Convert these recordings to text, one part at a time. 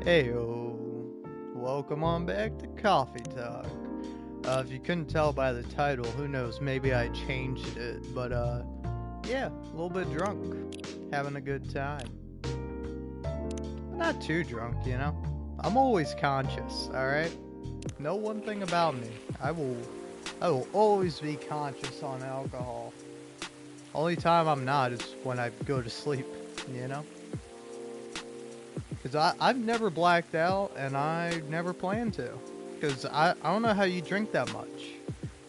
Heyo, welcome on back to Coffee Talk. If you couldn't tell by the title, who knows, maybe I changed it, but yeah, a little bit drunk, having a good time. Not too drunk, you know? I'm always conscious, alright? Know one thing about me, I will always be conscious on alcohol. Only time I'm not is when I go to sleep, you know? Because I've never blacked out, and I never plan to. Because I don't know how you drink that much.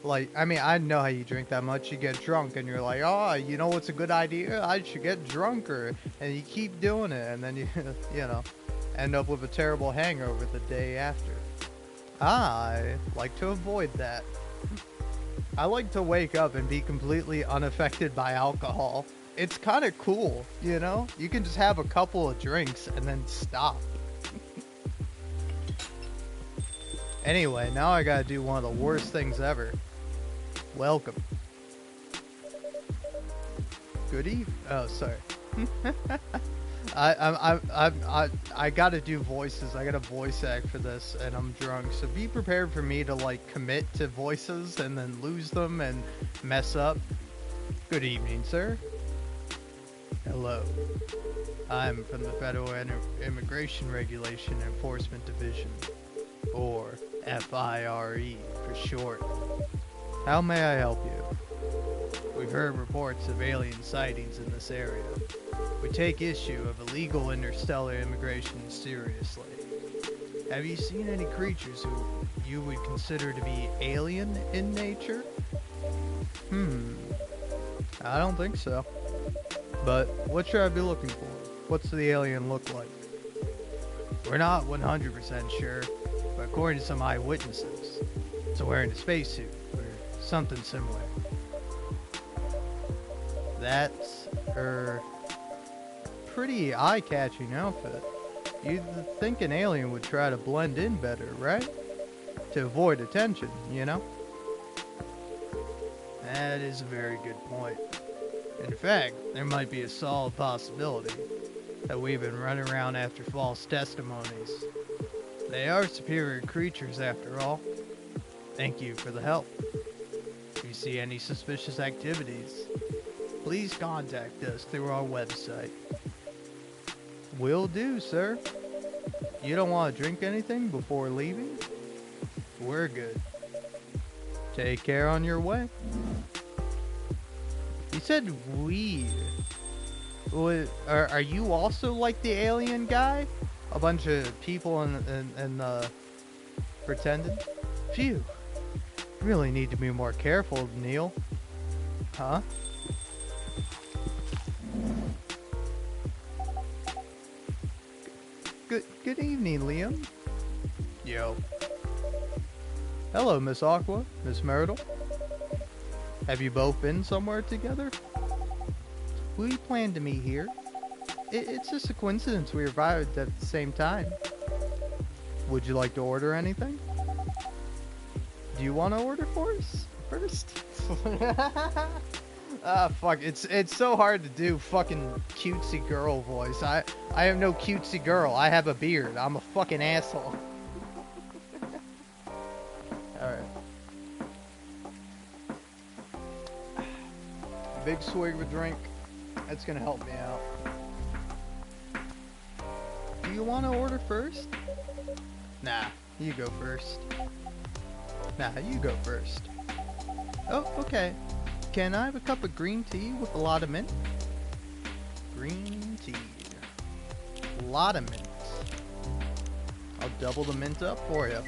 Like, I mean, I know how you drink that much. You get drunk, and you're like, oh, you know what's a good idea? I should get drunker. And you keep doing it, and then you, you know, end up with a terrible hangover the day after. I like to avoid that. I like to wake up and be completely unaffected by alcohol. It's kind of cool, you know? You can just have a couple of drinks and then stop. Anyway, now I gotta do one of the worst things ever. Welcome. Good evening. Oh, sorry. I gotta do voices. I gotta voice act for this, and I'm drunk. So be prepared for me to like commit to voices and then lose them and mess up. Good evening, sir. Hello. I'm from the Federal Immigration Regulation Enforcement Division, or FIRE for short. How may I help you? We've heard reports of alien sightings in this area. We take issue of illegal interstellar immigration seriously. Have you seen any creatures who you would consider to be alien in nature? I don't think so. But what should I be looking for? What's the alien look like? We're not 100% sure, but according to some eyewitnesses, it's wearing a spacesuit or something similar. That's pretty eye-catching outfit. You'd think an alien would try to blend in better, right? To avoid attention, you know? That is a very good point. In fact, there might be a solid possibility that we've been running around after false testimonies. They are superior creatures after all. Thank you for the help. If you see any suspicious activities, please contact us through our website. Will do, sir. You don't want to drink anything before leaving? We're good. Take care on your way. You said we. Are you also like the alien guy? A bunch of people in pretending? Phew. Really need to be more careful, Neil. Huh? Good evening, Liam. Yo. Hello, Miss Aqua, Miss Myrtle. Have you both been somewhere together? We planned to meet here. It's just a coincidence we arrived at the same time. Would you like to order anything? Do you want to order for us first? Fuck, it's so hard to do fucking cutesy girl voice. I am no cutesy girl. I have a beard. I'm a fucking asshole. Alright. Big swig of a drink. That's gonna help me out. Do you want to order first? Nah, you go first. Nah, you go first. Oh, okay. Can I have a cup of green tea with a lot of mint? Green tea. A lot of mint. I'll double the mint up for you.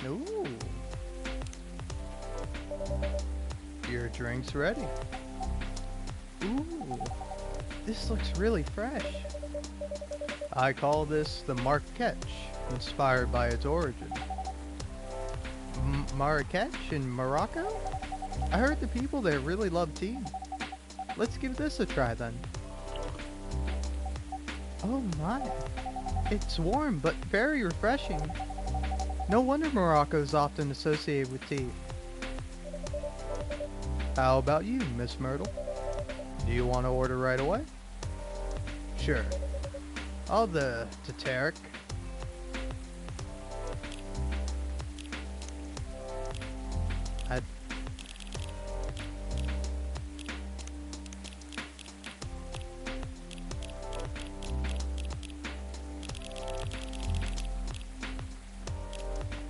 Ooh. Your drink's ready. Ooh. This looks really fresh. I call this the Marrakech, inspired by its origin. Marrakech in Morocco? I heard the people there really love tea. Let's give this a try then. Oh my. It's warm but very refreshing. No wonder Morocco's often associated with tea. How about you, Miss Myrtle? Do you want to order right away? Sure. Oh, the Teteric.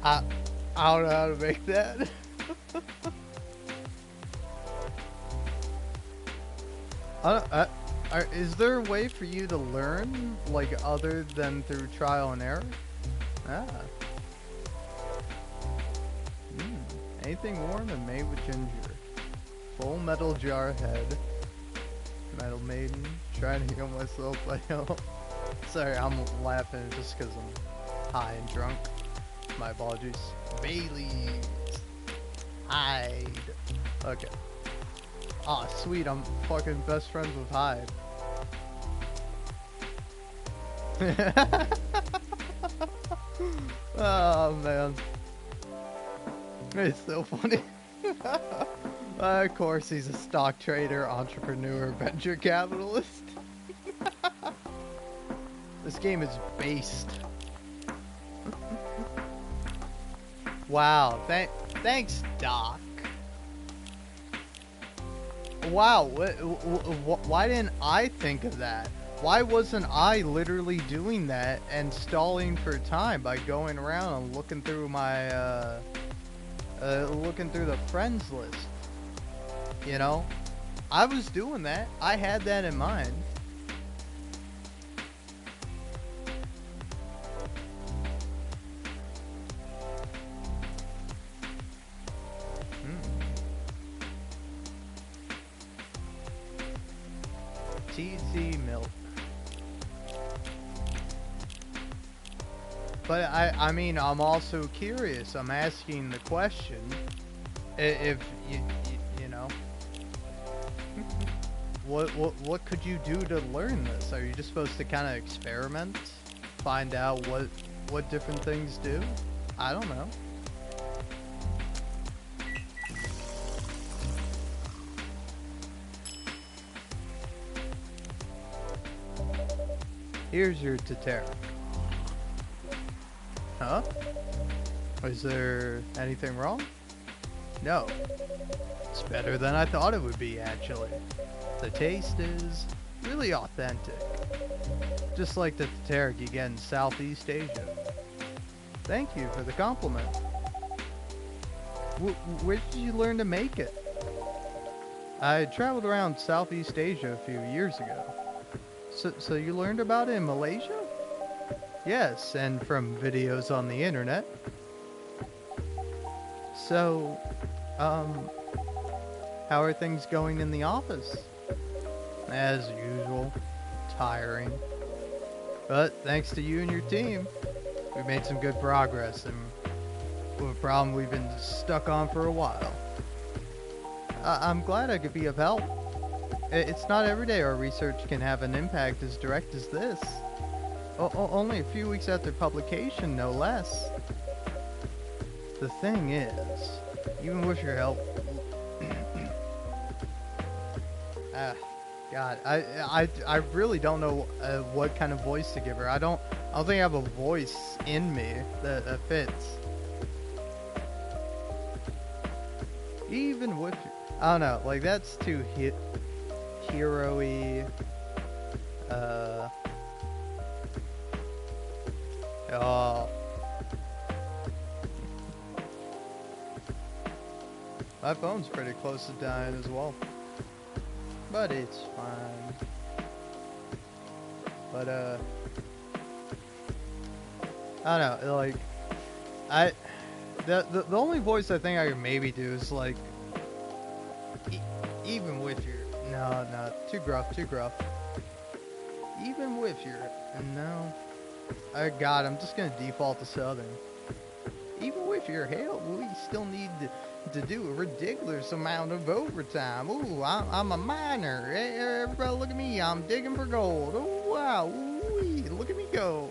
I don't know how to make that. Is there a way for you to learn, like, other than through trial and error? Ah. Anything warm and made with ginger. Full metal jar head. Metal maiden. Trying to heal myself by help. Sorry, I'm laughing just because I'm high and drunk. My apologies. Bailey's. Hyde. Okay. Aw, oh, sweet, I'm fucking best friends with Hyde. Oh, man. It's so funny. Of course, he's a stock trader, entrepreneur, venture capitalist. This game is based. Wow, thanks, Doc. Wow, why didn't I think of that? Why wasn't I literally doing that and stalling for time by going around and looking through my, looking through the friends list? You know? I was doing that. I had that in mind. TZ milk. But I mean, I'm also curious. I'm asking the question. If you know, what could you do to learn this? Are you just supposed to kind of experiment, find out what different things do? I don't know. Here's your Teteric. Huh? Is there anything wrong? No. It's better than I thought it would be, actually. The taste is really authentic. Just like the Teteric you get in Southeast Asia. Thank you for the compliment. Where did you learn to make it? I traveled around Southeast Asia a few years ago. So you learned about it in Malaysia? Yes, and from videos on the internet. So, how are things going in the office? As usual, tiring. But thanks to you and your team, we've made some good progress, and with a problem we've been stuck on for a while. I'm glad I could be of help. It's not every day our research can have an impact as direct as this. Only a few weeks after publication, no less. The thing is, even with your help... God, I really don't know what kind of voice to give her. I don't think I have a voice in me that fits. Even with... I don't know, like, that's too hero-y. Oh. My phone's pretty close to dying as well. But it's fine. But, I don't know, like, the only voice I think I could maybe do is, like, even with your... No, too gruff. Even with your... No. Oh, God, I'm just gonna default to Southern. Even with your help, we still need to do a ridiculous amount of overtime. Ooh, I'm a miner. Hey, everybody look at me. I'm digging for gold. Oh, wow. Ooh, look at me go.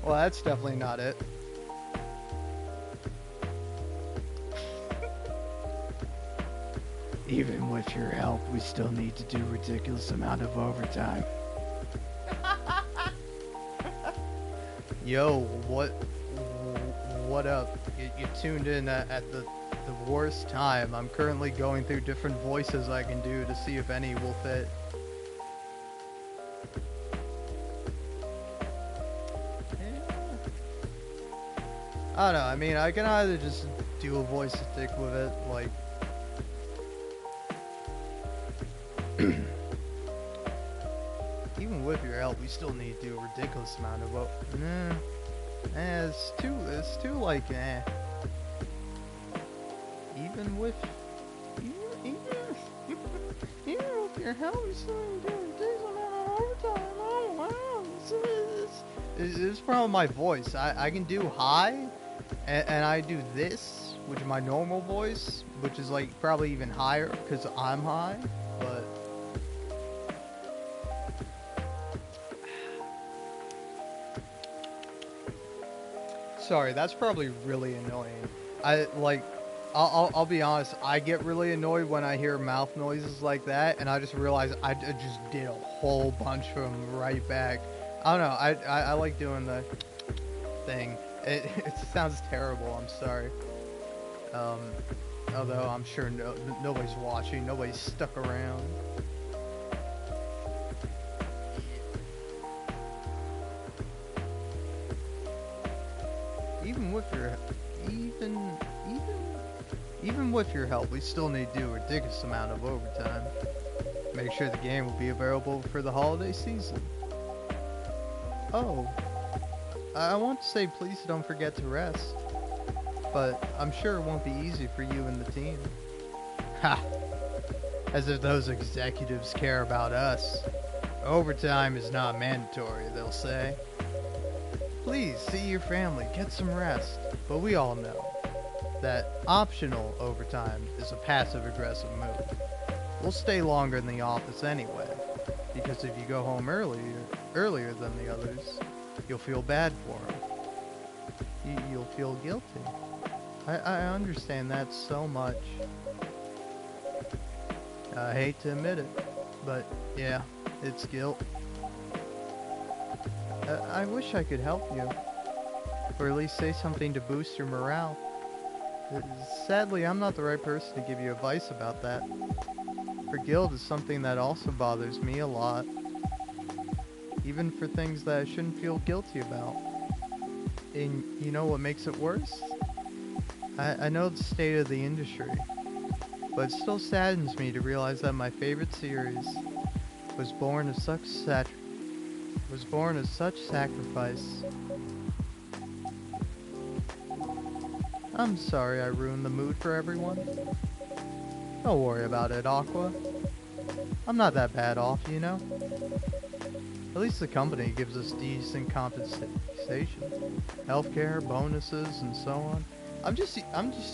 Well, that's definitely not it. Even with your help, we still need to do ridiculous amount of overtime. Yo, what up? You tuned in at the worst time. I'm currently going through different voices I can do to see if any will fit. I don't know. I mean, I can either just do a voice to stick with it, like. Even with your help, we still need to do a ridiculous amount of it's too like, Even with, even with your help, we still need to do a ridiculous amount of overtime. Oh wow, it's probably my voice. I can do high, and I do this, which is my normal voice, which is like probably even higher because I'm high, but. Sorry, that's probably really annoying. I'll be honest. I get really annoyed when I hear mouth noises like that, and I just realize I just did a whole bunch of them right back. I don't know. I like doing the thing. It sounds terrible. I'm sorry. Although I'm sure nobody's watching. Nobody's stuck around. Even with your help, we still need to do a ridiculous amount of overtime. Make sure the game will be available for the holiday season. Oh, I want to say please don't forget to rest, but I'm sure it won't be easy for you and the team. Ha! As if those executives care about us. Overtime is not mandatory, they'll say. Please see your family, get some rest. But we all know that optional overtime is a passive-aggressive move. We'll stay longer in the office anyway, because if you go home earlier than the others, you'll feel bad for them. You'll feel guilty. I understand that so much. I hate to admit it, but yeah, it's guilt. I wish I could help you, or at least say something to boost your morale. Sadly, I'm not the right person to give you advice about that. For guilt is something that also bothers me a lot, even for things that I shouldn't feel guilty about. And you know what makes it worse? I know the state of the industry, but it still saddens me to realize that my favorite series was born of such sacrifice. I'm sorry I ruined the mood for everyone. Don't worry about it, Aqua. I'm not that bad off, you know? At least the company gives us decent compensation. Healthcare, bonuses, and so on. I'm just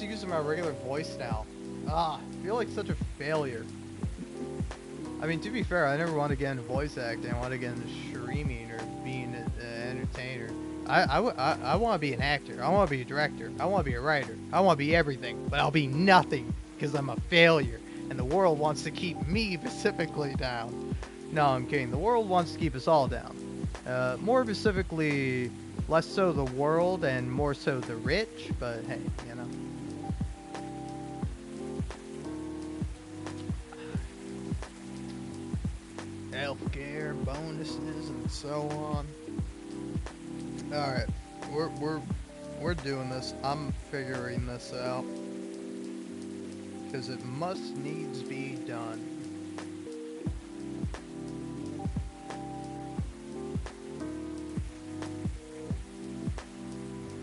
using my regular voice now. I feel like such a failure. I mean, to be fair, I never want to get into voice acting. I want to get into streaming or being an entertainer. I want to be an actor. I want to be a director. I want to be a writer. I want to be everything, but I'll be nothing because I'm a failure, and the world wants to keep me specifically down. No, I'm kidding. The world wants to keep us all down. More specifically, less so the world and more so the rich, but hey, you know. Healthcare, bonuses, and so on. Alright, we're doing this. I'm figuring this out. Because it must needs be done.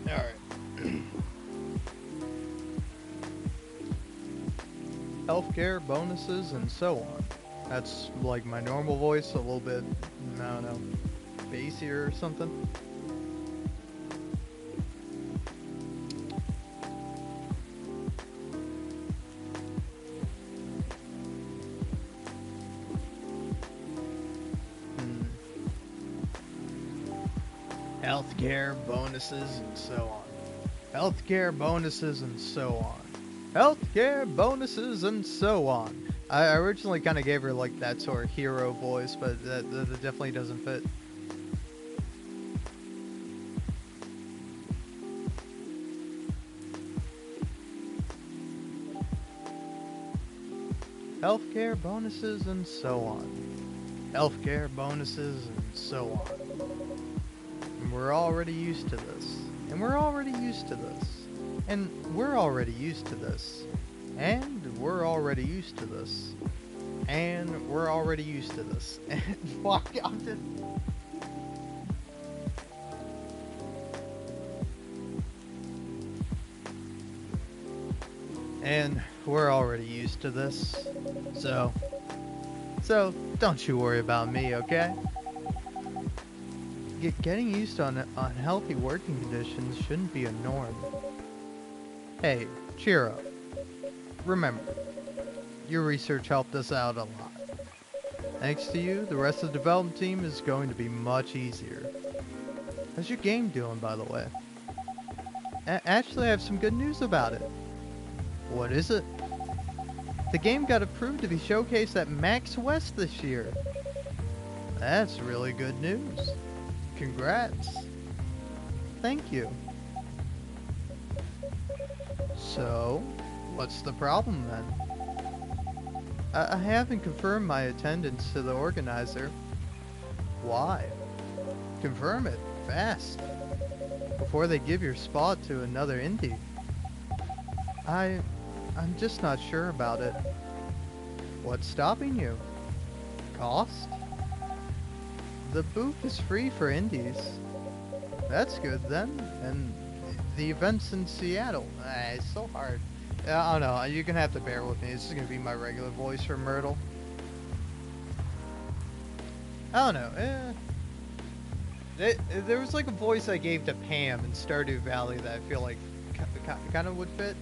Alright. Healthcare, bonuses, and so on. That's like my normal voice, a little bit, I don't know, bassier or something. Healthcare, bonuses, and so on. Healthcare, bonuses, and so on. healthcare bonuses, and so on. I originally kind of gave her like that sort of hero voice, but that definitely doesn't fit. Healthcare bonuses and so on. Healthcare bonuses and so on. And we're already used to this. And we're already used to this. And we're already used to this. And we're already used to this. And we're already used to this. And fuck, I'm just... And we're already used to this. So don't you worry about me, okay? Getting used to unhealthy working conditions shouldn't be a norm. Hey, cheer up. Remember, your research helped us out a lot. Thanks to you, the rest of the development team is going to be much easier. How's your game doing, by the way? Actually, I have some good news about it. What is it? The game got approved to be showcased at Max West this year. That's really good news. Congrats. Thank you. So, what's the problem then? I haven't confirmed my attendance to the organizer. Why? Confirm it, fast. Before they give your spot to another indie. I'm just not sure about it. What's stopping you? Cost? The booth is free for indies. That's good then. And the event's in Seattle. It's so hard. I don't know. You're gonna have to bear with me. This is gonna be my regular voice for Myrtle. I don't know. There was like a voice I gave to Pam in Stardew Valley that I feel like kind of would fit.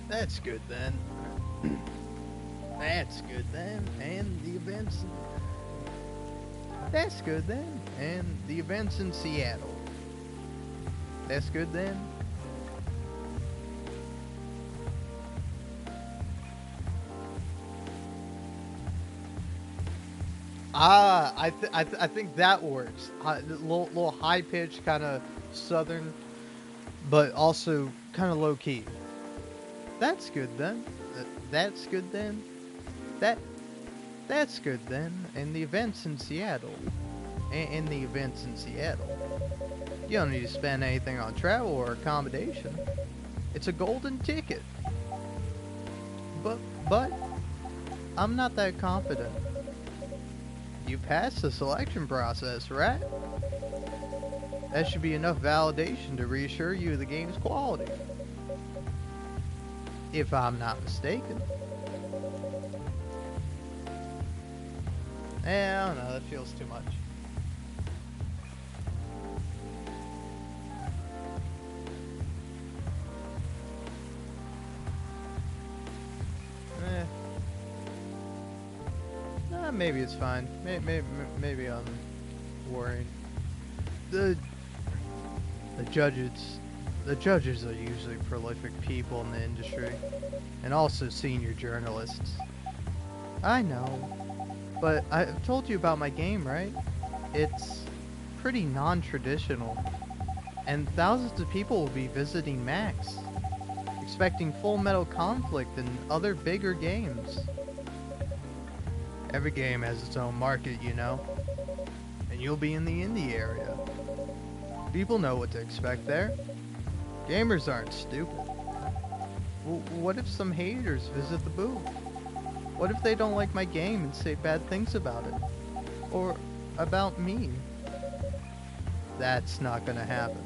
That's good then. That's good then. And the events. That's good then. And the events in Seattle. That's good then. I think that works. Little high pitch, kind of southern, but also kind of low key. That's good then. That's good then. That's good then. And the events in Seattle. And the events in Seattle. You don't need to spend anything on travel or accommodation. It's a golden ticket. But I'm not that confident. You passed the selection process, right? That should be enough validation to reassure you of the game's quality. If I'm not mistaken. I don't know, that feels too much. Maybe it's fine. Maybe I'm worried. The judges are usually prolific people in the industry, and also senior journalists. I know, but I've told you about my game, right? It's pretty non-traditional, and thousands of people will be visiting Max, expecting Full Metal Conflict and other bigger games. Every game has its own market, you know, and you'll be in the indie area. People know what to expect there. Gamers aren't stupid. What if some haters visit the booth? What if they don't like my game and say bad things about it? Or about me? That's not gonna happen.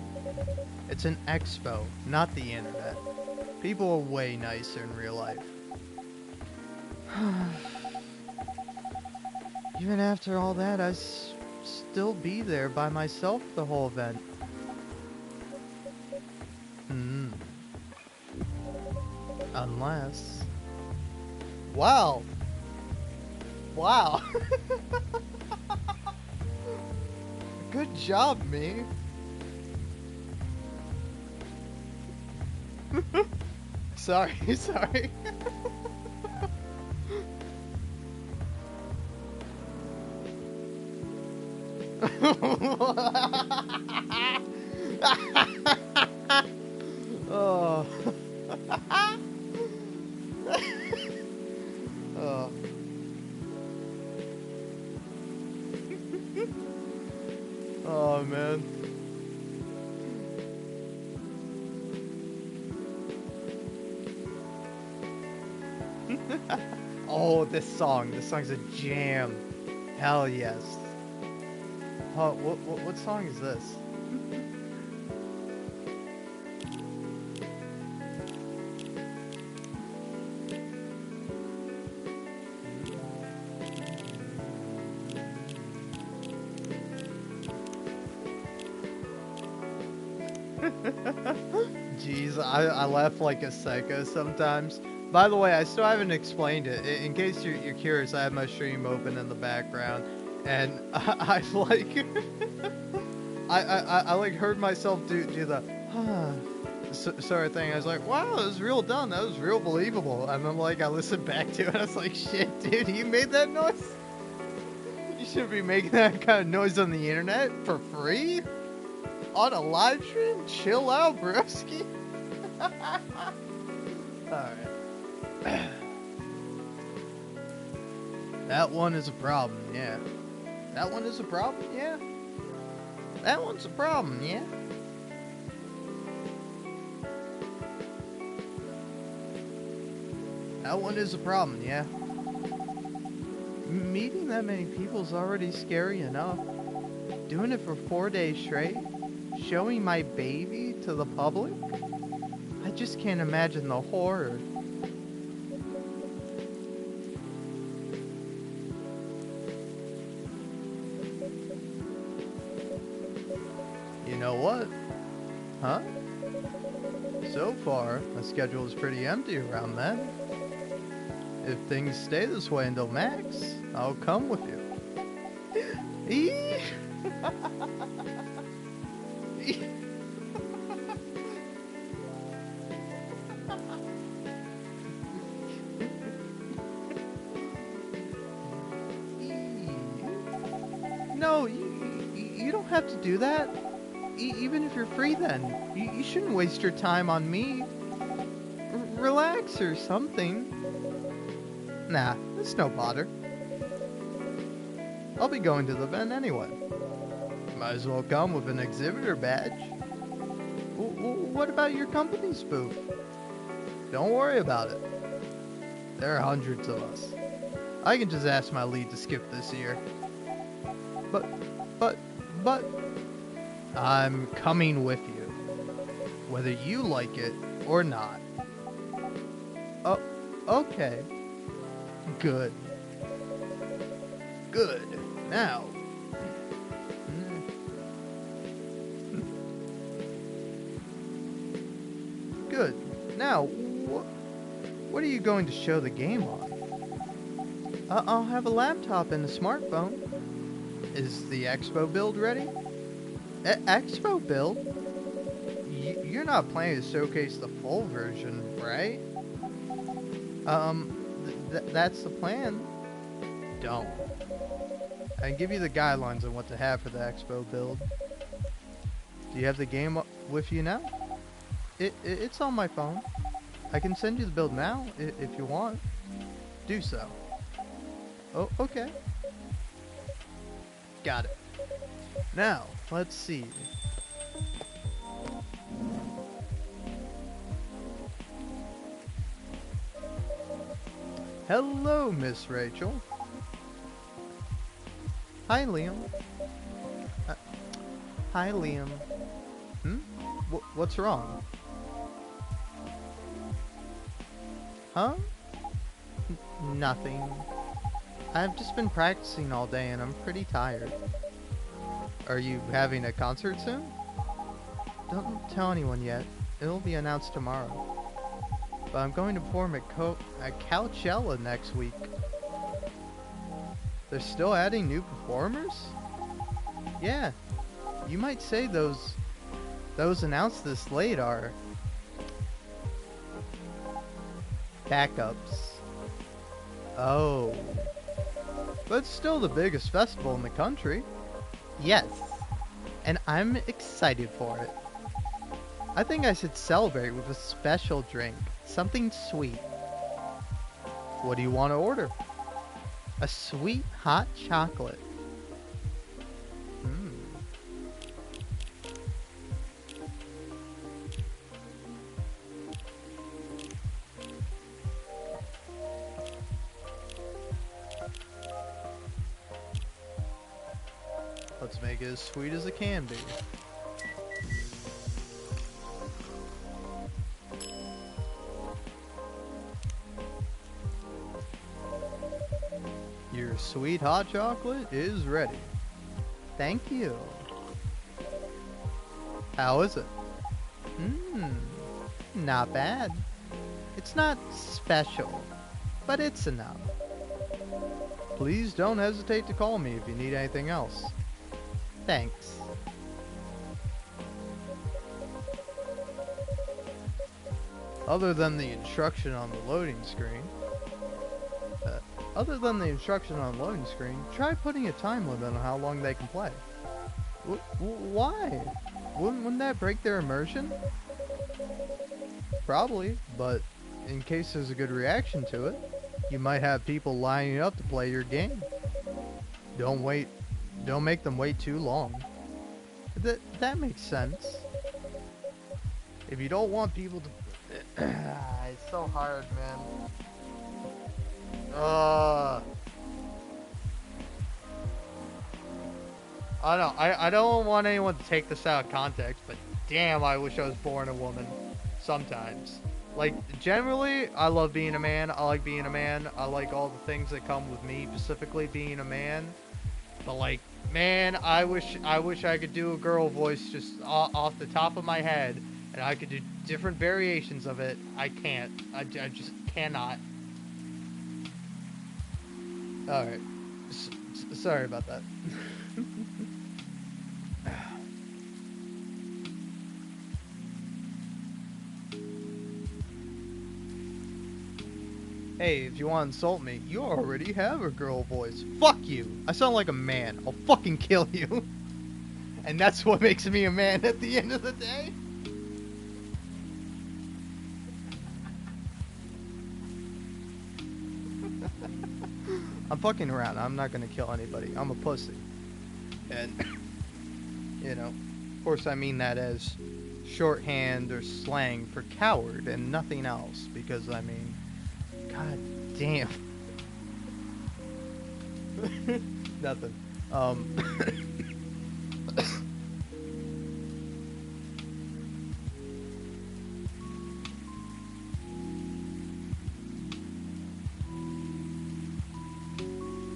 It's an expo, not the internet. People are way nicer in real life. Even after all that, I'd still be there by myself the whole event. Unless... Wow. Wow. Good job, me. Sorry, sorry. Oh. Oh. Oh, man. Oh, this song's a jam. Hell yes. Oh, what song is this? Jeez, I laugh like a psycho sometimes. By the way, I still haven't explained it. In case you're curious, I have my stream open in the background, and I like I like heard myself do the sort of thing. I was like, wow, that was real done. That was real believable. And then like I listened back to it, and I was like, shit, dude, you made that noise. You shouldn't be making that kind of noise on the internet for free. On a live stream? Chill out, broski. Alright. That one is a problem, yeah. That one is a problem, yeah. That one's a problem, yeah. That one is a problem, yeah. Meeting that many people is already scary enough. Doing it for 4 days straight? Showing my baby to the public? I just can't imagine the horror. You know what? Huh? So far, my schedule is pretty empty around then. If things stay this way until Max, I'll come with you. Eee! No, you don't have to do that. Even if you're free then. You shouldn't waste your time on me. Relax or something. Nah, it's no bother. I'll be going to the event anyway. Might as well come with an exhibitor badge. What about your company's booth? Don't worry about it. There are hundreds of us. I can just ask my lead to skip this year. But... I'm coming with you. Whether you like it or not. Oh, okay. Good. Good. Now... Good. Now, what are you going to show the game on? I'll have a laptop and a smartphone. Is the Expo build ready? Expo build? You're not planning to showcase the full version, right? That's the plan. Don't. I can give you the guidelines on what to have for the Expo build. Do you have the game with you now? It's on my phone. I can send you the build now, if you want. Do so. Oh, okay. Got it. Now, let's see. Hello, Miss Rachel. Hi, Liam. Hi, Liam. What's wrong? Huh? Nothing. I've just been practicing all day and I'm pretty tired. Are you having a concert soon? Don't tell anyone yet. It'll be announced tomorrow. but I'm going to perform at Coachella next week. They're still adding new performers? Yeah, you might say those announced this late are backups. Oh. But it's still the biggest festival in the country. Yes. And I'm excited for it. I think I should celebrate with a special drink. Something sweet. What do you want to order? A sweet hot chocolate. Let's make it as sweet as it can be. Your sweet hot chocolate is ready. Thank you. How is it? Not bad. It's not special, but it's enough. Please don't hesitate to call me if you need anything else. Thanks. Other than the instruction on the loading screen, try putting a time limit on how long they can play. Why? Wouldn't that break their immersion? Probably, but in case there's a good reaction to it, you might have people lining up to play your game. Don't make them wait too long. That makes sense. If you don't want people to... It's so hard, man. I don't know. I don't want anyone to take this out of context, but damn, I wish I was born a woman. Sometimes. Like, generally, I love being a man. I like being a man. I like all the things that come with me, specifically being a man. But, like, man, I wish I could do a girl voice just off the top of my head, and I could do different variations of it. I can't. I just cannot. Alright. Sorry about that. Hey, if you want to insult me, you already have a girl voice. Fuck you! I sound like a man. I'll fucking kill you. And that's what makes me a man at the end of the day? I'm fucking around. I'm not gonna kill anybody. I'm a pussy. And, you know, of course I mean that as shorthand or slang for coward and nothing else. Because, I mean... God damn. Nothing.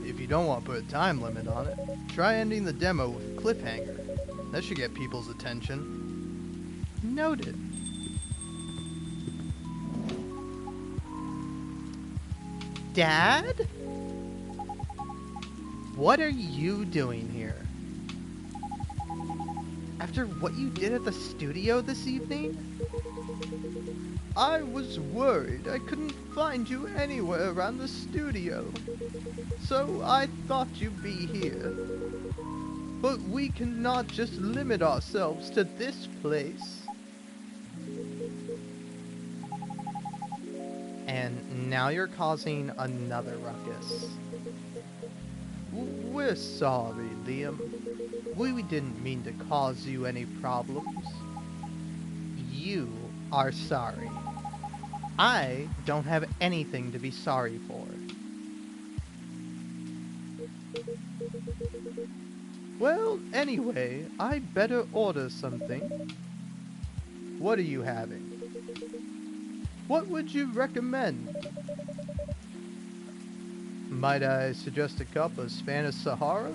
If you don't want to put a time limit on it, try ending the demo with a cliffhanger. That should get people's attention. Noted. Dad? What are you doing here? After what you did at the studio this evening? I was worried I couldn't find you anywhere around the studio. So I thought you'd be here. But we cannot just limit ourselves to this place. And now you're causing another ruckus. We're sorry, Liam. We didn't mean to cause you any problems. You are sorry. I don't have anything to be sorry for. Well, anyway, I better order something. What are you having? What would you recommend? Might I suggest a cup of Spanish Sahara?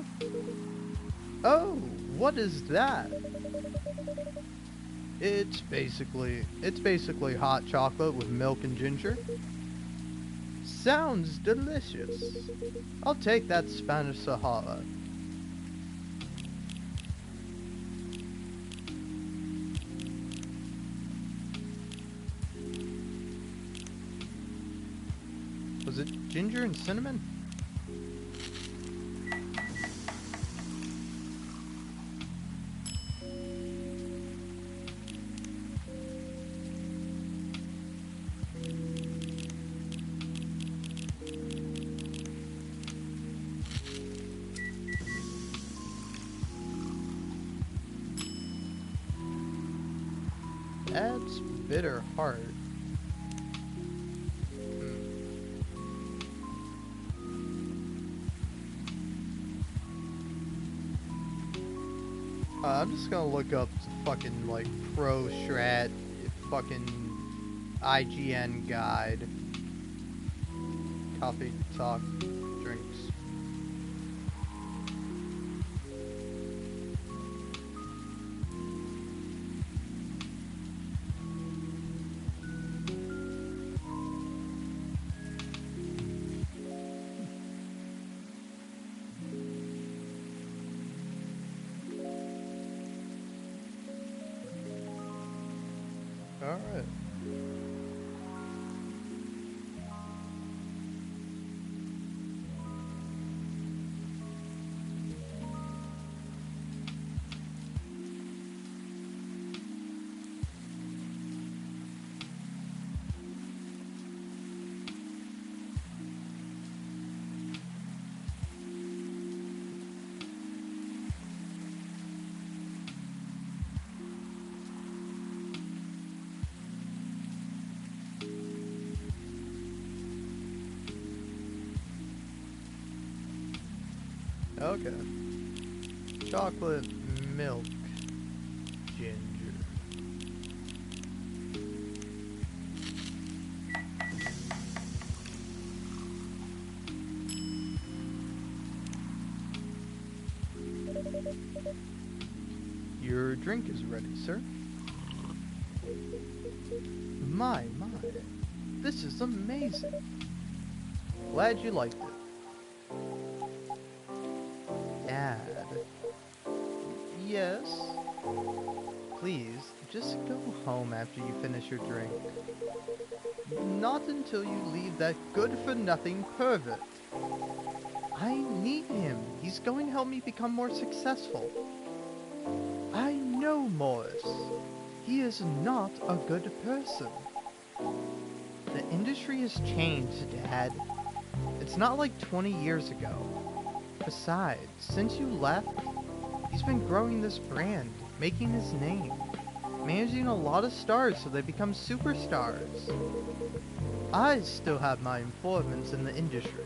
Oh, what is that? It's basically hot chocolate with milk and ginger. Sounds delicious. I'll take that Spanish Sahara. Was it ginger and cinnamon? Adds bitter heart. I'm just gonna look up the fucking like pro strat fucking IGN guide. Coffee talk drinks. Alright. Okay. Chocolate milk ginger. Your drink is ready, sir. My. This is amazing. Glad you liked it. Dad. Yes? Please, just go home after you finish your drink. Not until you leave that good-for-nothing pervert. I need him. He's going to help me become more successful. I know Morris. He is not a good person. The industry has changed, Dad. It's not like 20 years ago. Besides, since you left, he's been growing this brand, making his name, managing a lot of stars so they become superstars. I still have my informants in the industry.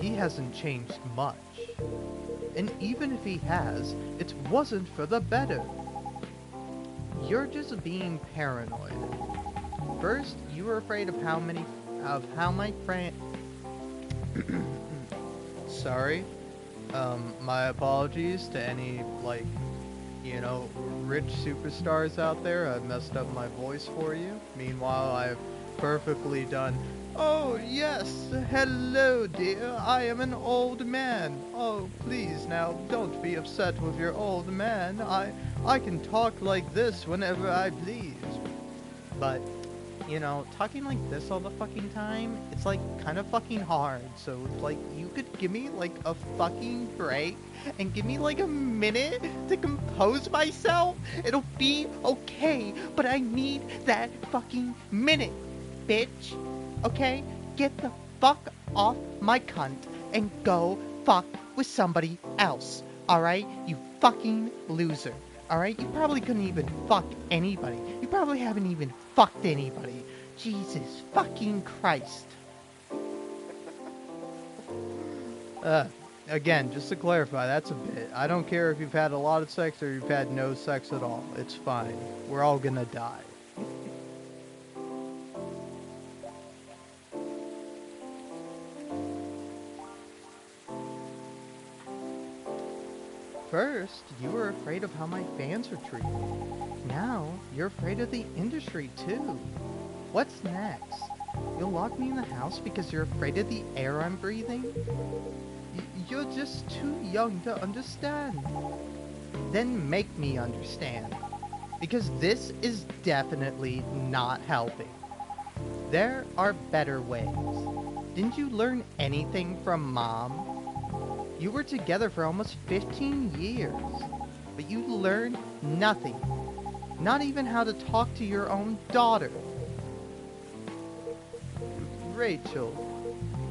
He hasn't changed much. And even if he has, it wasn't for the better. You're just being paranoid. First, you were afraid of how my friend... Sorry. My apologies to any, like, you know, rich superstars out there. I messed up my voice for you. Meanwhile, I've perfectly done... Oh, yes! Hello, dear. I am an old man. Oh, please, now, don't be upset with your old man. I can talk like this whenever I please. But, you know, talking like this all the fucking time, it's, like, kind of fucking hard. So, like, you could give me, like, a fucking break and give me, like, a minute to compose myself? It'll be okay, but I need that fucking minute, bitch. Okay? Get the fuck off my cunt and go fuck with somebody else. Alright? You fucking loser. Alright? You probably couldn't even fuck anybody. You probably haven't even fucked anybody. Jesus fucking Christ. Again, just to clarify, that's a bit. I don't care if you've had a lot of sex or you've had no sex at all. It's fine. We're all gonna die. First, you were afraid of how my fans are treated. Now, you're afraid of the industry too. What's next? You'll lock me in the house because you're afraid of the air I'm breathing? You're just too young to understand. Then make me understand. Because this is definitely not helping. There are better ways. Didn't you learn anything from Mom? You were together for almost 15 years, but you learned nothing. Not even how to talk to your own daughter. Rachel,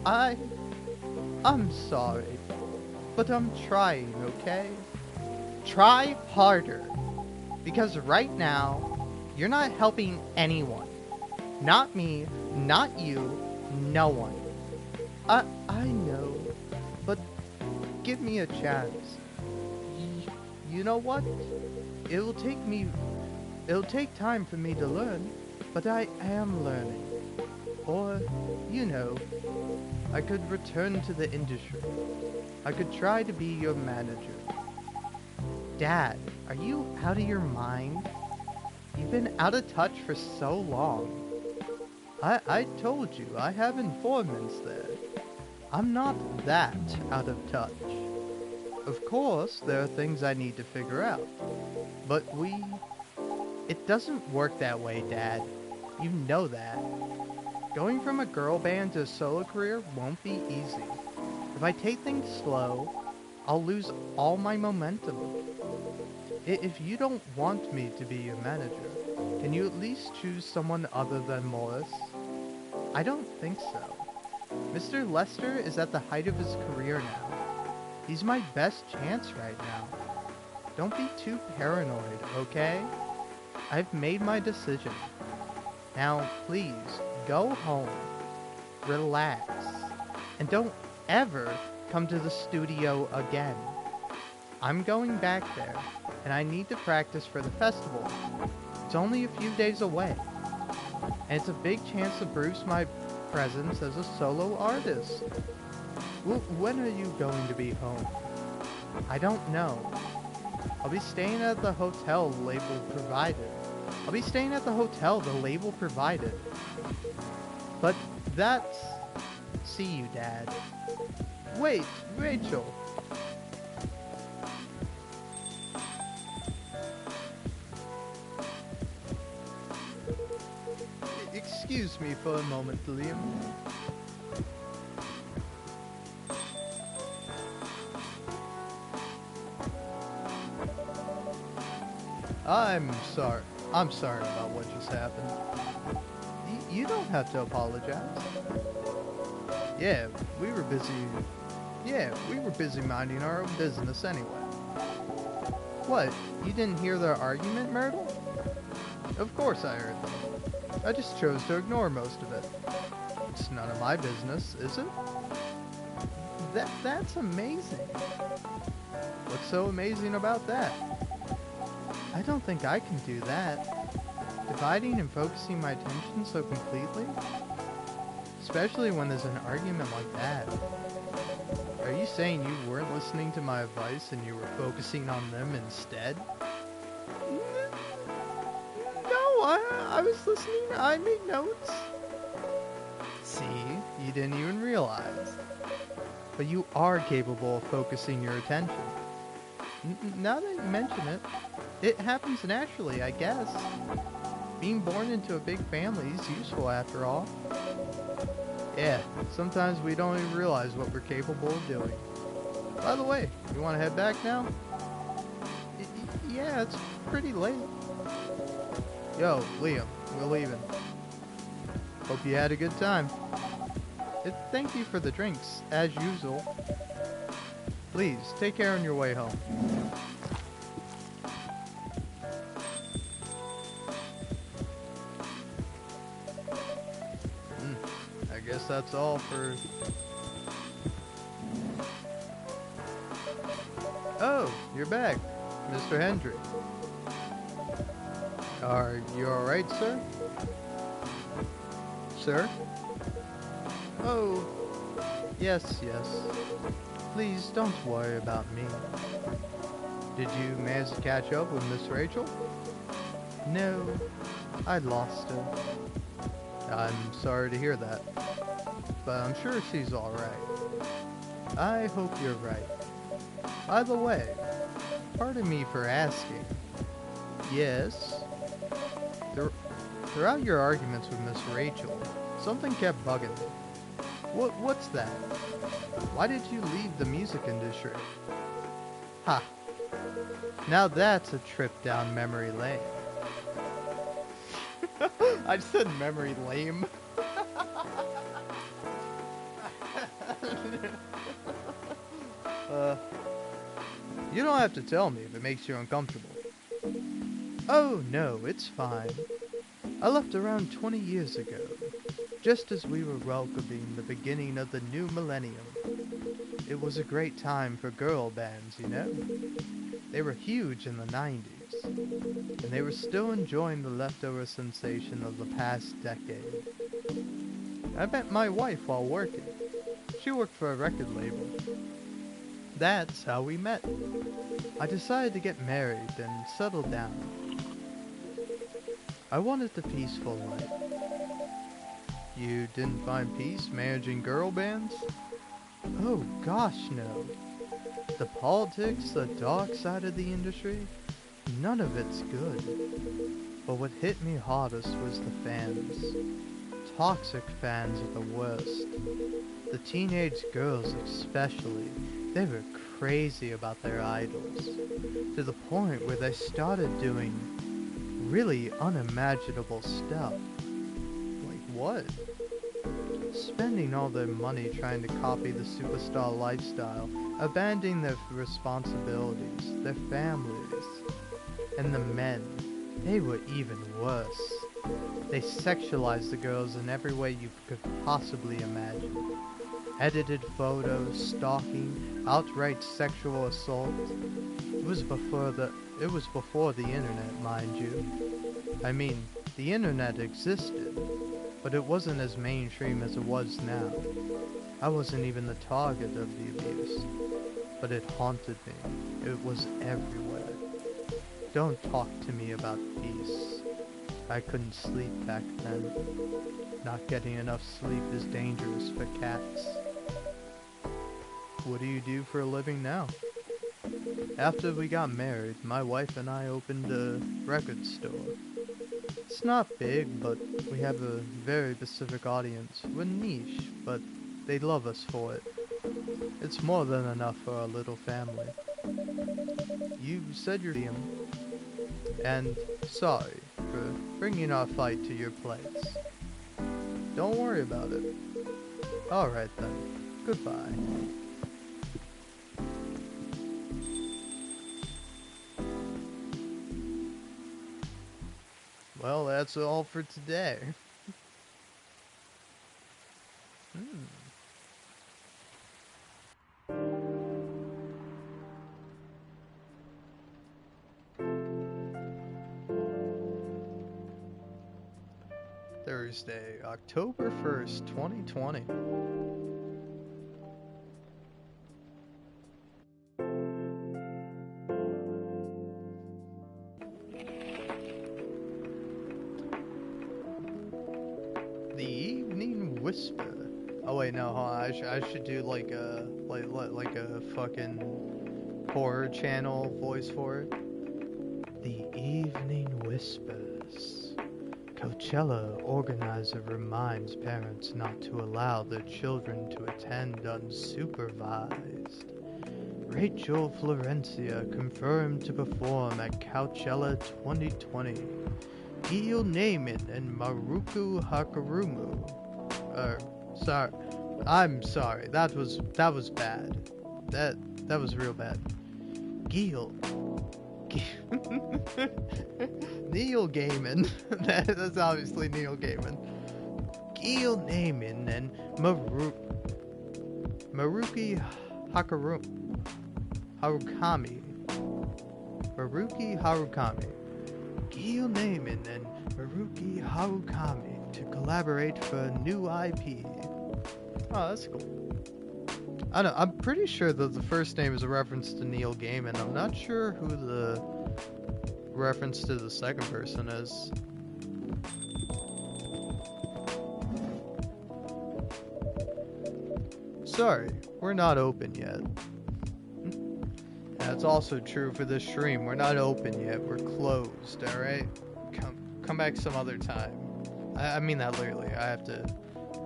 I'm sorry, but I'm trying, okay? Try harder, because right now, you're not helping anyone. Not me, not you, no one. I know, but give me a chance. You know what? It'll take time for me to learn, but I am learning. Or, I could return to the industry. I could try to be your manager. Dad, are you out of your mind? You've been out of touch for so long. I told you, I have informants there. I'm not that out of touch. Of course, there are things I need to figure out. But it doesn't work that way, Dad. You know that. Going from a girl band to a solo career won't be easy. If I take things slow, I'll lose all my momentum. If you don't want me to be your manager, can you at least choose someone other than Morris? I don't think so. Mr. Lester is at the height of his career now. He's my best chance right now. Don't be too paranoid, okay? I've made my decision. Now, please, go home, relax, and don't ever come to the studio again. I'm going back there, and I need to practice for the festival. It's only a few days away, and it's a big chance to boost my presence as a solo artist. When are you going to be home? I don't know. I'll be staying at the hotel the label provided. But that's... See you, Dad. Wait, Rachel. Excuse me for a moment, Liam. I'm sorry about what just happened. You don't have to apologize. Yeah, we were busy minding our own business anyway. What, you didn't hear their argument, Myrtle? Of course I heard them. I just chose to ignore most of it. It's none of my business, is it? That's amazing. What's so amazing about that? I don't think I can do that. Dividing and focusing my attention so completely? Especially when there's an argument like that. Are you saying you weren't listening to my advice and you were focusing on them instead? No, I was listening. I made notes. See, you didn't even realize. But you are capable of focusing your attention. Now that you mention it, it happens naturally, I guess. Being born into a big family is useful after all. Yeah, sometimes we don't even realize what we're capable of doing. By the way, you want to head back now? Yeah, it's pretty late. Yo, Liam, we're leaving. Hope you had a good time. Thank you for the drinks, as usual. Please, take care on your way home. I guess that's all for... Oh, you're back, Mr. Hendry. Are you alright, sir? Sir? Oh, yes. Please don't worry about me. Did you manage to catch up with Miss Rachel? No, I lost her. I'm sorry to hear that, but I'm sure she's alright. I hope you're right. By the way, pardon me for asking. Yes? Throughout your arguments with Miss Rachel, something kept bugging me. What's that? Why did you leave the music industry? Ha! Now that's a trip down memory lane. I just said memory lame. You don't have to tell me if it makes you uncomfortable. Oh no, it's fine. I left around 20 years ago, just as we were welcoming the beginning of the new millennium. It was a great time for girl bands, you know? They were huge in the 90s, and they were still enjoying the leftover sensation of the past decade. I met my wife while working. She worked for a record label. That's how we met. I decided to get married and settle down. I wanted the peaceful life. You didn't find peace managing girl bands? Oh gosh, no. The politics, the dark side of the industry, none of it's good. But what hit me hardest was the fans. Toxic fans are the worst. The teenage girls especially, they were crazy about their idols, to the point where they started doing really unimaginable stuff. Like what? Spending all their money trying to copy the superstar lifestyle, abandoning their responsibilities, their families. And the men, they were even worse. They sexualized the girls in every way you could possibly imagine. Edited photos, stalking, outright sexual assault. It was before the internet, mind you. I mean, the internet existed, but it wasn't as mainstream as it was now. I wasn't even the target of the abuse, but it haunted me. It was everywhere. Don't talk to me about peace. I couldn't sleep back then. Not getting enough sleep is dangerous for cats. What do you do for a living now? After we got married, my wife and I opened a record store. It's not big, but we have a very specific audience. We're niche, but they love us for it. It's more than enough for our little family. You said you're him, and sorry for bringing our fight to your place. Don't worry about it. Alright then, goodbye. Well, that's all for today. Thursday, October 1st, 2020. The Evening Whisper. Oh wait, no, hold on. I should do like a fucking horror channel voice for it. The Evening Whispers. Coachella organizer reminds parents not to allow their children to attend unsupervised. Rachel Florencia confirmed to perform at Coachella 2020. Gil Naiman and Maruku Hakarumu. Sorry. I'm sorry. That was bad. That was real bad. Gil. Neil Gaiman. That's obviously Neil Gaiman. Gil Naiman and Maruki Harukami. Maruki Harukami. Gil Naiman and Maruki Harukami to collaborate for a new IP. Oh, that's cool. I don't, I'm pretty sure that the first name is a reference to Neil Gaiman. I'm not sure who the reference to the second person is. Sorry, we're not open yet. That's also true for this stream. We're not open yet. We're closed, alright? Come back some other time. I mean that literally. I have to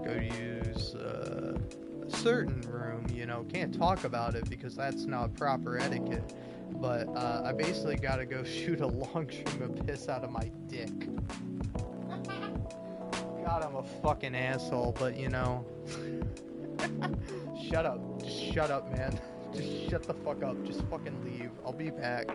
go use a certain room, you know. Can't talk about it because that's not proper etiquette. But I basically gotta go shoot a long string of piss out of my dick. God, I'm a fucking asshole, but you know. Shut up. Just shut up, man. Just shut the fuck up. Just fucking leave. I'll be back.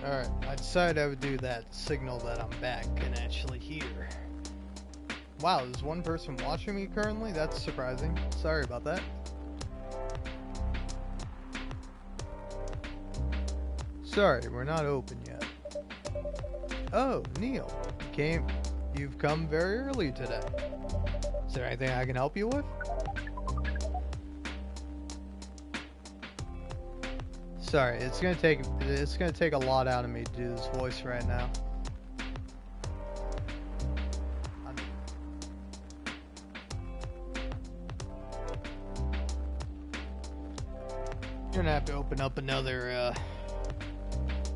Alright, I decided I would do that signal that I'm back and actually here. Wow, there's one person watching me currently? That's surprising. Sorry about that. Sorry, we're not open yet. Oh, Neil. You've come very early today. Is there anything I can help you with? Sorry, it's gonna take a lot out of me to do this voice right now. You're gonna have to open up another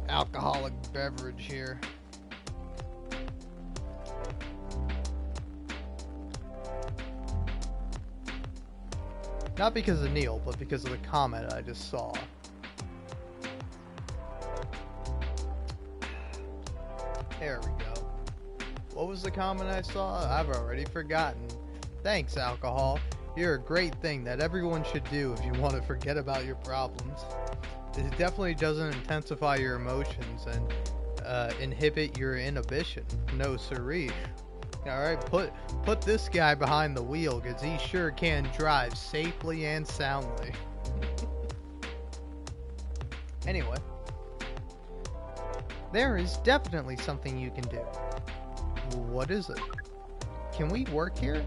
alcoholic beverage here. Not because of Neil, but because of the comment I just saw. There we go. What was the comment I saw? I've already forgotten. Thanks, alcohol. You're a great thing that everyone should do if you want to forget about your problems. It definitely doesn't intensify your emotions and inhibit your inhibition. No siree. Alright, put this guy behind the wheel, because he sure can drive safely and soundly. Anyway. There is definitely something you can do. What is it? Can we work here?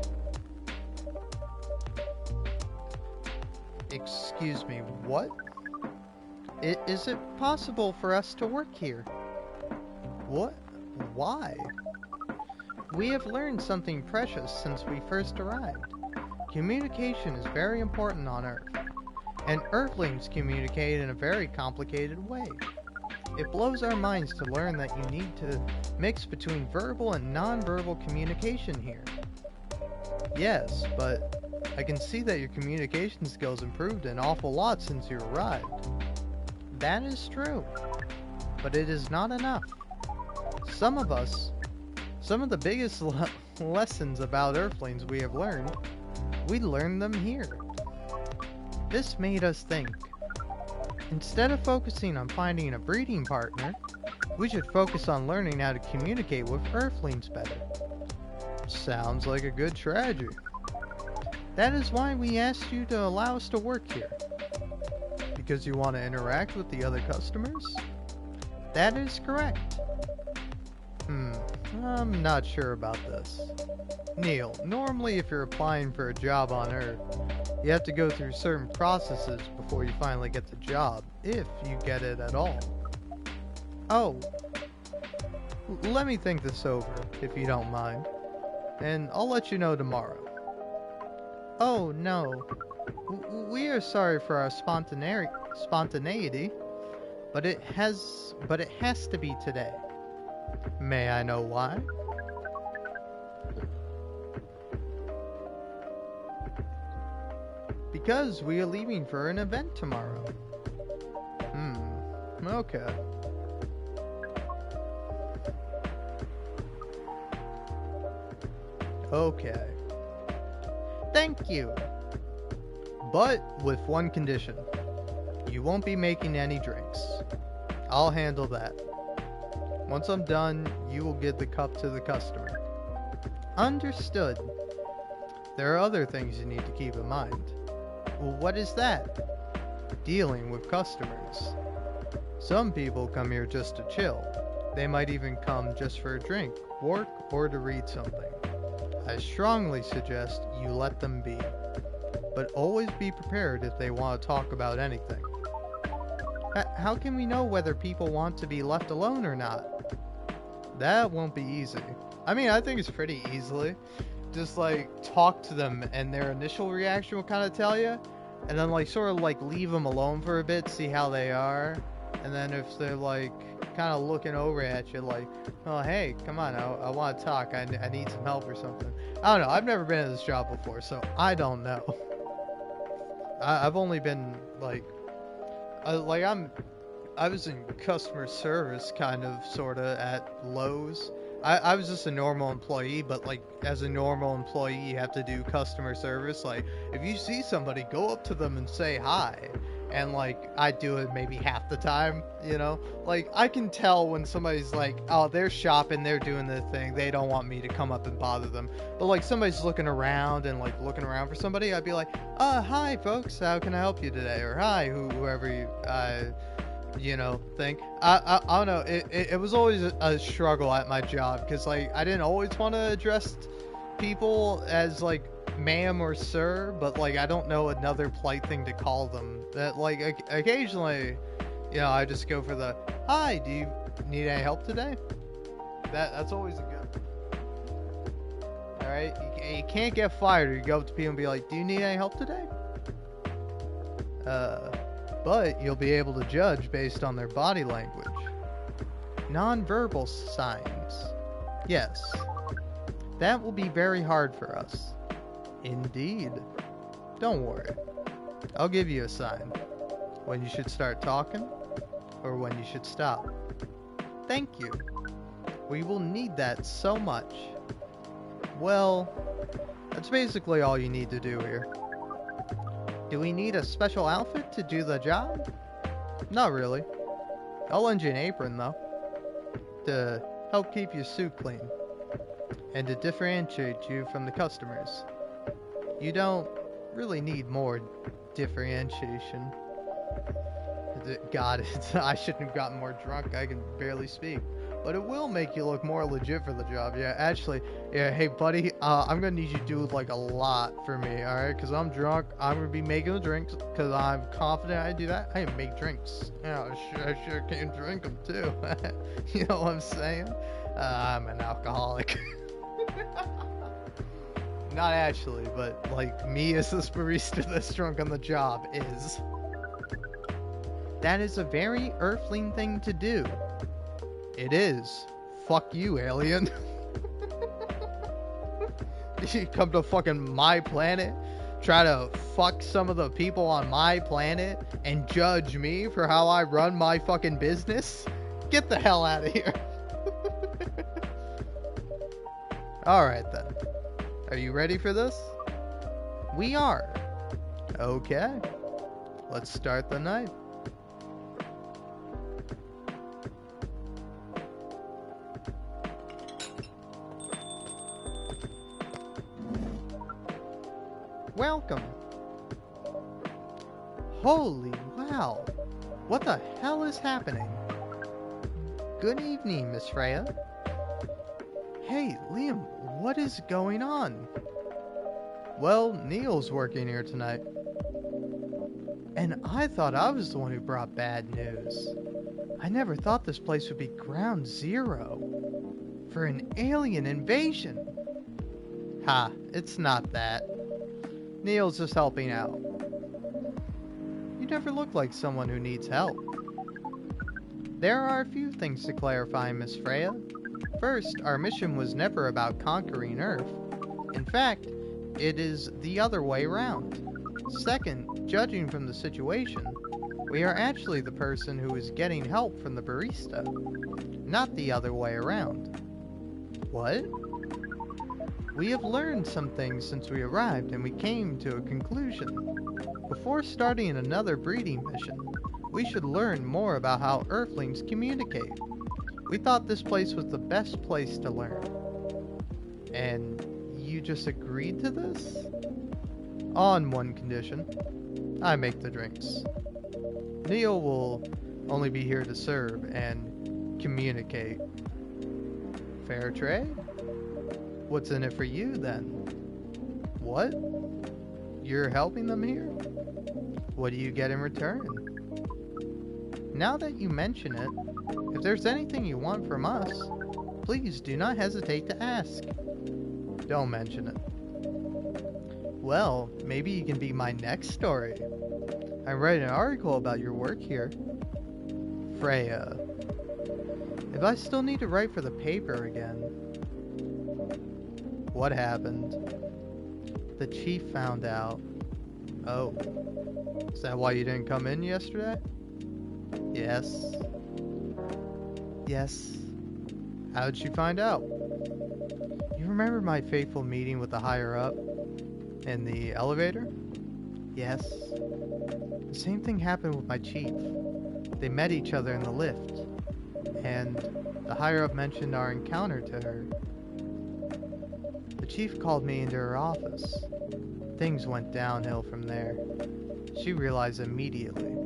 Excuse me, what? Is it possible for us to work here? What? Why? We have learned something precious since we first arrived. Communication is very important on Earth, and Earthlings communicate in a very complicated way. It blows our minds to learn that you need to mix between verbal and non-verbal communication here. Yes, but I can see that your communication skills improved an awful lot since you arrived. That is true, but it is not enough. Some of the biggest lessons about Earthlings we have learned, we learned them here. This made us think. Instead of focusing on finding a breeding partner, we should focus on learning how to communicate with Earthlings better. Sounds like a good strategy. That is why we asked you to allow us to work here. Because you want to interact with the other customers? That is correct. I'm not sure about this. Neil, normally if you're applying for a job on Earth, you have to go through certain processes before you finally get the job, if you get it at all. Oh. Let me think this over, if you don't mind. And I'll let you know tomorrow. Oh, no. We are sorry for our spontaneity, but it has to be today. May I know why? Because we are leaving for an event tomorrow. Okay. Okay. Thank you. But with one condition. You won't be making any drinks. I'll handle that. Once I'm done, you will give the cup to the customer. Understood. There are other things you need to keep in mind. Well, what is that? Dealing with customers. Some people come here just to chill. They might even come just for a drink, work, or to read something. I strongly suggest you let them be. But always be prepared if they want to talk about anything. How can we know whether people want to be left alone or not? That won't be easy. I mean, I think it's pretty easily. Just like talk to them and their initial reaction will kind of tell you. And then like sort of like leave them alone for a bit, see how they are. And then if they're like kind of looking over at you like, oh hey, come on, I want to talk, I need some help or something. I don't know, I've never been in this job before, so I don't know. I've only been like I was in customer service kind of sorta at Lowe's. I was just a normal employee, but like as a normal employee you have to do customer service. Like if you see somebody, go up to them and say hi. and like I do it maybe half the time, you know? Like I can tell when somebody's like, oh, they're shopping, they're doing their thing, they don't want me to come up and bother them. But like somebody's looking around and like looking around for somebody, I'd be like, hi folks, how can I help you today? Or hi, whoever you know, thing. I don't know. It was always a struggle at my job because like I didn't always want to address people as like ma'am or sir, but like I don't know another polite thing to call them. That like occasionally, you know, I just go for the hi. Do you need any help today? That's always a good. All right, you can't get fired. You go up to people and be like, do you need any help today? But you'll be able to judge based on their body language. Non-verbal signs. Yes. That will be very hard for us. Indeed. Don't worry. I'll give you a sign. When you should start talking, or when you should stop. Thank you. We will need that so much. Well, that's basically all you need to do here. Do we need a special outfit to do the job? Not really. I'll lend you an apron though, to help keep your suit clean, and to differentiate you from the customers. You don't really need more differentiation. God, I shouldn't have gotten more drunk, I can barely speak. But it will make you look more legit for the job. Yeah, actually, yeah, hey buddy, I'm gonna need you to do like a lot for me, alright? Because I'm drunk, I'm gonna be making the drinks, because I'm confident I do that. I can make drinks. Yeah, I sure can drink them too. You know what I'm saying? I'm an alcoholic. Not actually, but like me as this barista that's drunk on the job is. That is a very Earthling thing to do. It is. Fuck you, alien. You come to fucking my planet, try to fuck some of the people on my planet, and judge me for how I run my fucking business? Get the hell out of here. Alright then. Are you ready for this? We are. Okay. Let's start the night. Welcome. Holy wow. What the hell is happening? Good evening, Miss Freya. Hey, Liam, what is going on? Well, Neil's working here tonight. And I thought I was the one who brought bad news. I never thought this place would be ground zero for an alien invasion. Ha, it's not that. Neil's just helping out. You never look like someone who needs help. There are a few things to clarify, Miss Freya. First, our mission was never about conquering Earth. In fact, it is the other way around. Second, judging from the situation, we are actually the person who is getting help from the barista, not the other way around. What? We have learned some things since we arrived, and we came to a conclusion. Before starting another breeding mission, we should learn more about how Earthlings communicate. We thought this place was the best place to learn. And you just agreed to this? On one condition. I make the drinks. Neil will only be here to serve and communicate. Fair trade? What's in it for you, then? What? You're helping them here? What do you get in return? Now that you mention it, if there's anything you want from us, please do not hesitate to ask. Don't mention it. Well, maybe you can be my next story. I'm writing an article about your work here. Freya. If I still need to write for the paper again. What happened? The chief found out. Oh. Is that why you didn't come in yesterday? Yes. Yes. How'd she find out? You remember my fateful meeting with the higher up? In the elevator? Yes. The same thing happened with my chief. They met each other in the lift, and the higher-up mentioned our encounter to her. The chief called me into her office. Things went downhill from there. She realized immediately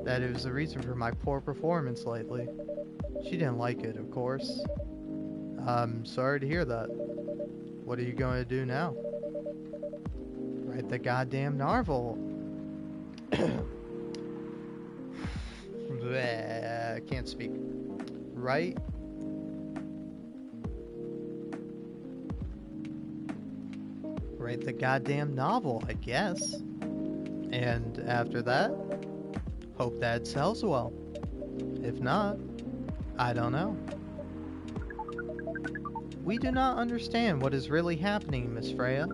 that it was the reason for my poor performance lately. She didn't like it, of course. I'm sorry to hear that. What are you going to do now? Write the goddamn novel. Bleh, I can't speak. Write the goddamn novel, I guess. And after that, hope that sells well. If not, I don't know. We do not understand what is really happening, Miss Freya,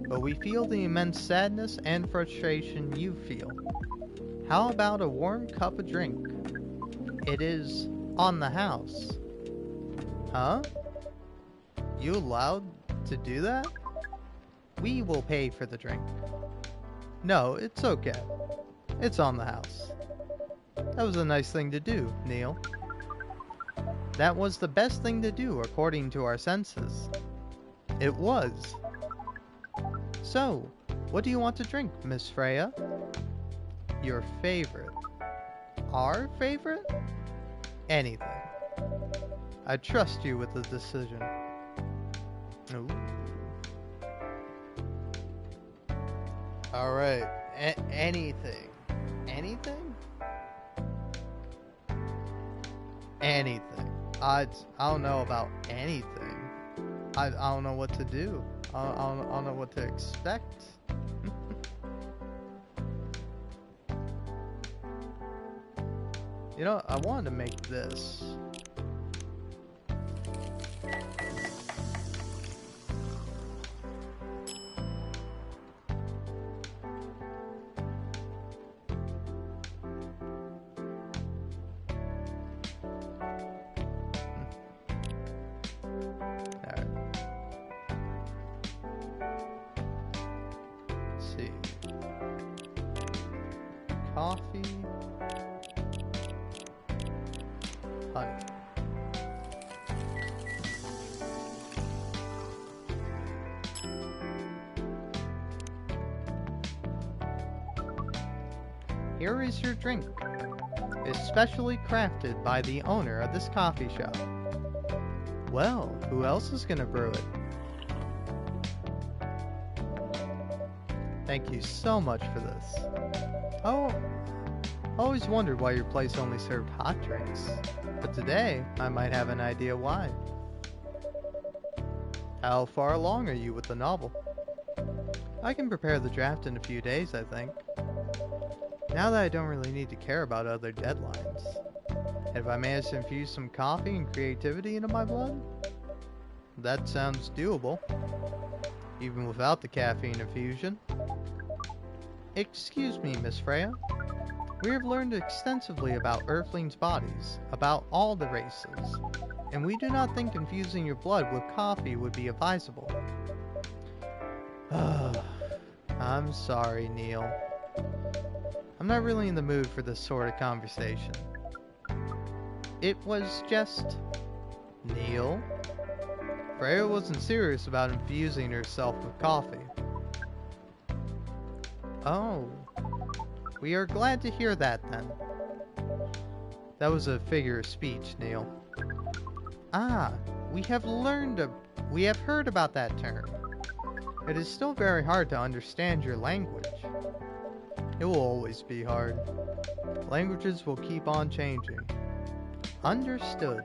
but we feel the immense sadness and frustration you feel. How about a warm cup of drink? It is on the house. Huh? You allowed to do that? We will pay for the drink. No, it's okay. It's on the house. That was a nice thing to do, Neil. That was the best thing to do according to our senses. It was. So, what do you want to drink, Miss Freya? Your favorite. Our favorite? Anything. I trust you with the decision. Ooh. Alright. Anything. Anything? Anything. I don't know about anything. I don't know what to do. I don't know what to expect. You know, I wanted to make this. Alright. Let's see. Coffee. Honey. Here is your drink. It's specially crafted by the owner of this coffee shop. Well, who else is gonna brew it? Thank you so much for this. Oh, I always wondered why your place only served hot drinks. But today, I might have an idea why. How far along are you with the novel? I can prepare the draft in a few days, I think. Now that I don't really need to care about other deadlines. And if I manage to infuse some coffee and creativity into my blood, that sounds doable. Even without the caffeine infusion. Excuse me, Miss Freya. We have learned extensively about Earthlings' bodies, about all the races, and we do not think infusing your blood with coffee would be advisable. I'm sorry, Neil. I'm not really in the mood for this sort of conversation. It was just... Neil? Freya wasn't serious about infusing herself with coffee. Oh. We are glad to hear that, then. That was a figure of speech, Neil. Ah, we have heard about that term. It is still very hard to understand your language. It will always be hard. Languages will keep on changing. Understood.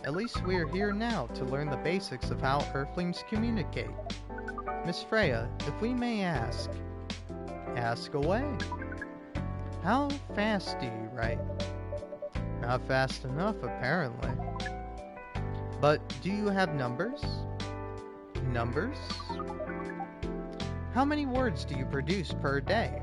At least we are here now to learn the basics of how Earthlings communicate. Miss Freya, if we may ask... Ask away. How fast do you write? Not fast enough, apparently. But do you have numbers? Numbers? How many words do you produce per day?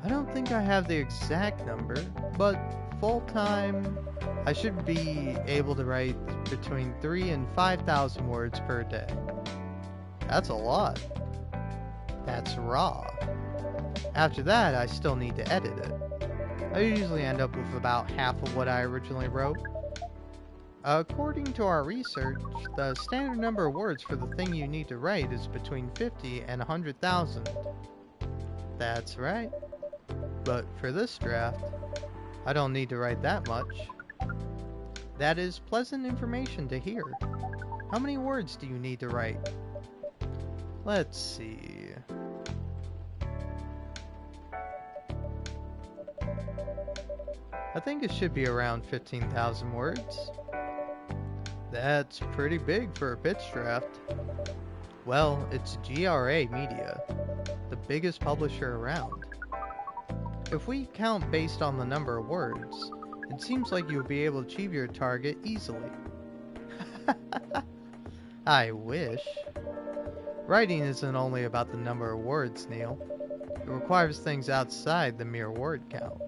I don't think I have the exact number, but full-time, I should be able to write between 3,000 and 5,000 words per day. That's a lot. That's raw. After that, I still need to edit it. I usually end up with about half of what I originally wrote. According to our research, the standard number of words for the thing you need to write is between 50 and 100,000. That's right. But for this draft, I don't need to write that much. That is pleasant information to hear. How many words do you need to write? Let's see. I think it should be around 15,000 words. That's pretty big for a pitch draft. Well, it's GRA Media, the biggest publisher around. If we count based on the number of words, it seems like you'll be able to achieve your target easily. I wish. Writing isn't only about the number of words, Neil. It requires things outside the mere word count.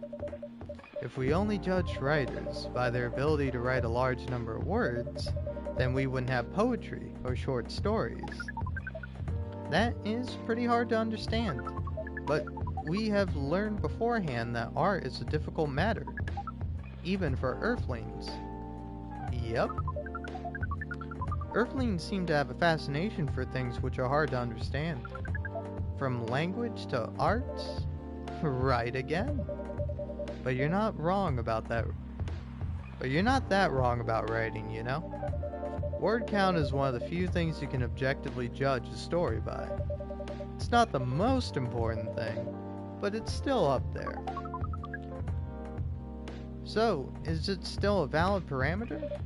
If we only judged writers by their ability to write a large number of words, then we wouldn't have poetry or short stories. That is pretty hard to understand, but we have learned beforehand that art is a difficult matter, even for Earthlings. Yep. Earthlings seem to have a fascination for things which are hard to understand. From language to arts? Right again. But you're not wrong about that. But you're not that wrong about writing, you know? Word count is one of the few things you can objectively judge a story by. It's not the most important thing, but it's still up there. So, is it still a valid parameter?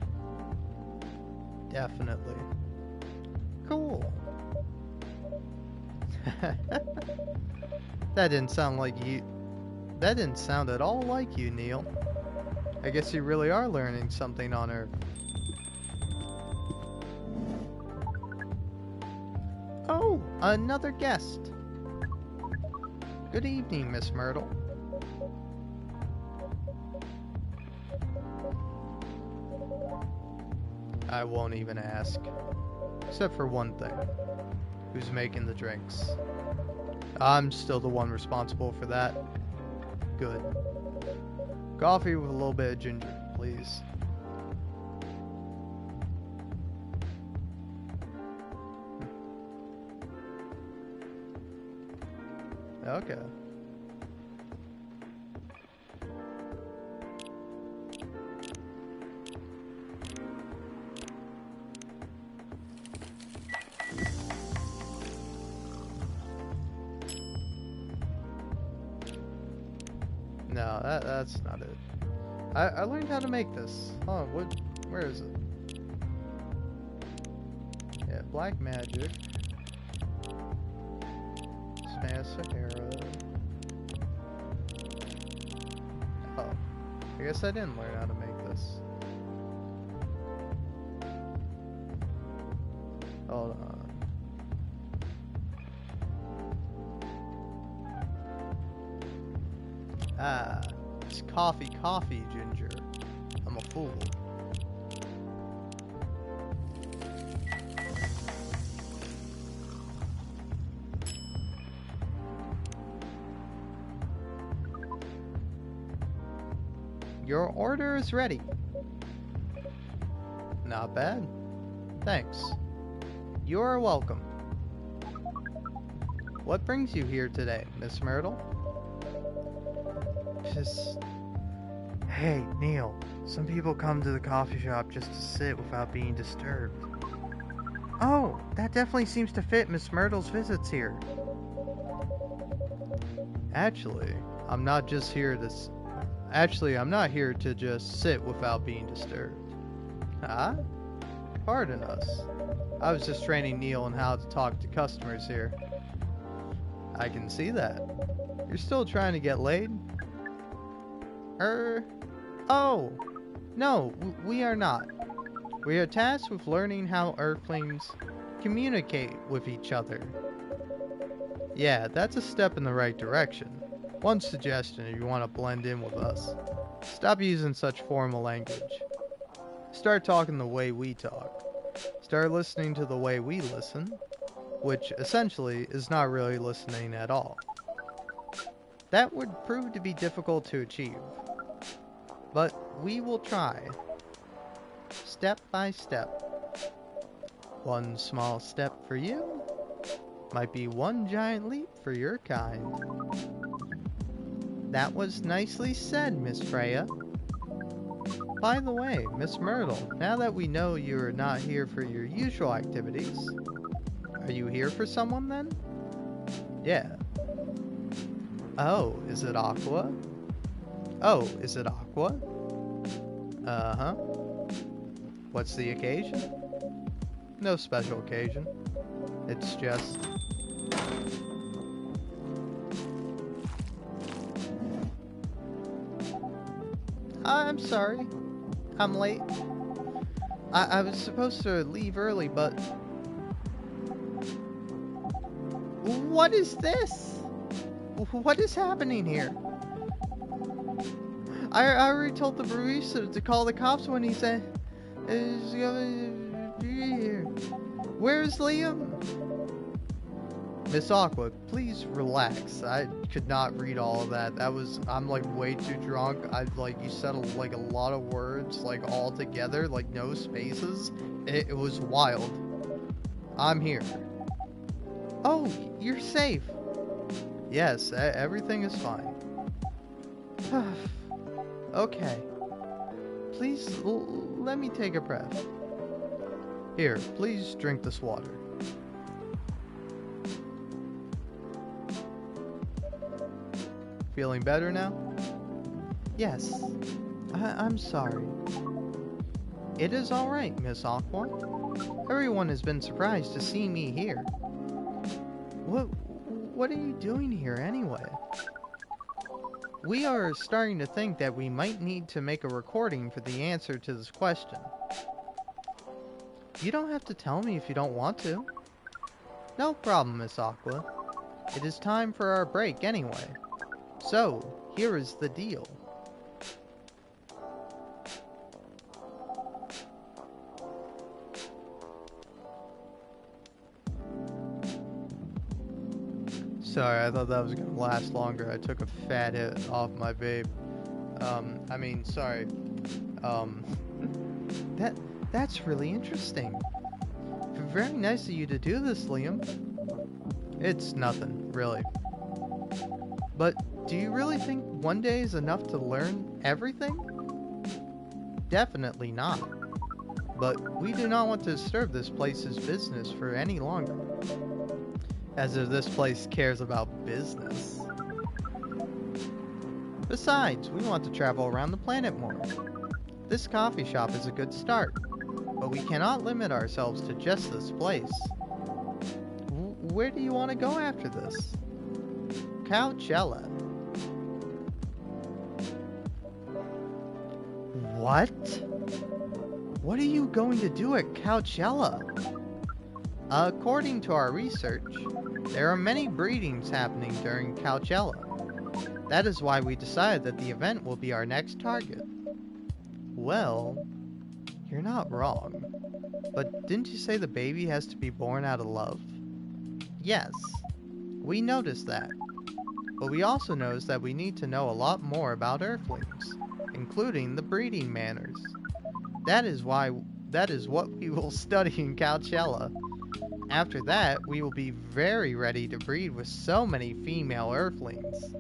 Definitely. Cool. That didn't sound like you. That didn't sound at all like you, Neil. I guess you really are learning something on Earth. Oh, another guest. Good evening, Miss Myrtle. I won't even ask. Except for one thing. Who's making the drinks? I'm still the one responsible for that. Good. Coffee with a little bit of ginger, please. Okay. No, that's not it. I learned how to make this. Oh, where is it? Yeah, Black Magic. Smash Sahara. Oh, I guess I didn't learn how to make this. Hold on. Ah, it's coffee, Ginger. I'm a fool. Your order is ready. Not bad. Thanks. You are welcome. What brings you here today, Miss Myrtle? Hey, Neil. Some people come to the coffee shop just to sit without being disturbed. Oh, that definitely seems to fit Miss Myrtle's visits here. Actually, I'm not here to just sit without being disturbed. Huh? Pardon us. I was just training Neil on how to talk to customers here. I can see that. You're still trying to get laid? Oh! No, we are not. We are tasked with learning how Earthlings communicate with each other. Yeah, that's a step in the right direction. One suggestion if you want to blend in with us. Stop using such formal language. Start talking the way we talk. Start listening to the way we listen. which essentially is not really listening at all. That would prove to be difficult to achieve, but we will try, step by step. One small step for you might be one giant leap for your kind. That was nicely said, Miss Freya. By the way, Miss Myrtle, now that we know you're not here for your usual activities, are you here for someone then? Yeah. Oh, is it Aqua? Oh, is it Aqua? Uh-huh. What's the occasion? No special occasion. It's just... I'm sorry. I'm late. I was supposed to leave early, but... What is this? What is happening here? I already told the barista to call the cops when he said he's gonna be here. Where's Liam? Miss Aqua, please relax. I could not read all of that. I'm like way too drunk. You said like a lot of words like all together, like no spaces. It was wild. I'm here. Oh, you're safe. Yes, everything is fine. Okay. Please let me take a breath. Here, please drink this water. Feeling better now? Yes. I'm sorry. It is alright, Miss Aqua. Everyone has been surprised to see me here. What are you doing here anyway? We are starting to think that we might need to make a recording for the answer to this question. You don't have to tell me if you don't want to. No problem, Miss Aqua. It is time for our break anyway. So, here is the deal. Sorry, I thought that was gonna last longer. I took a fat hit off my vape. Sorry. That's really interesting. Very nice of you to do this, Liam. It's nothing, really. But do you really think one day is enough to learn everything? Definitely not. But we do not want to disturb this place's business for any longer. As if this place cares about business. Besides, we want to travel around the planet more. This coffee shop is a good start, but we cannot limit ourselves to just this place. Where do you want to go after this? Coachella. What? What are you going to do at Coachella? According to our research, there are many breedings happening during Coachella. That is why we decided that the event will be our next target. Well, you're not wrong. But didn't you say the baby has to be born out of love? Yes, we noticed that. But we also noticed that we need to know a lot more about Earthlings, including the breeding manners. That is what we will study in Coachella. After that, we will be very ready to breed with so many female Earthlings.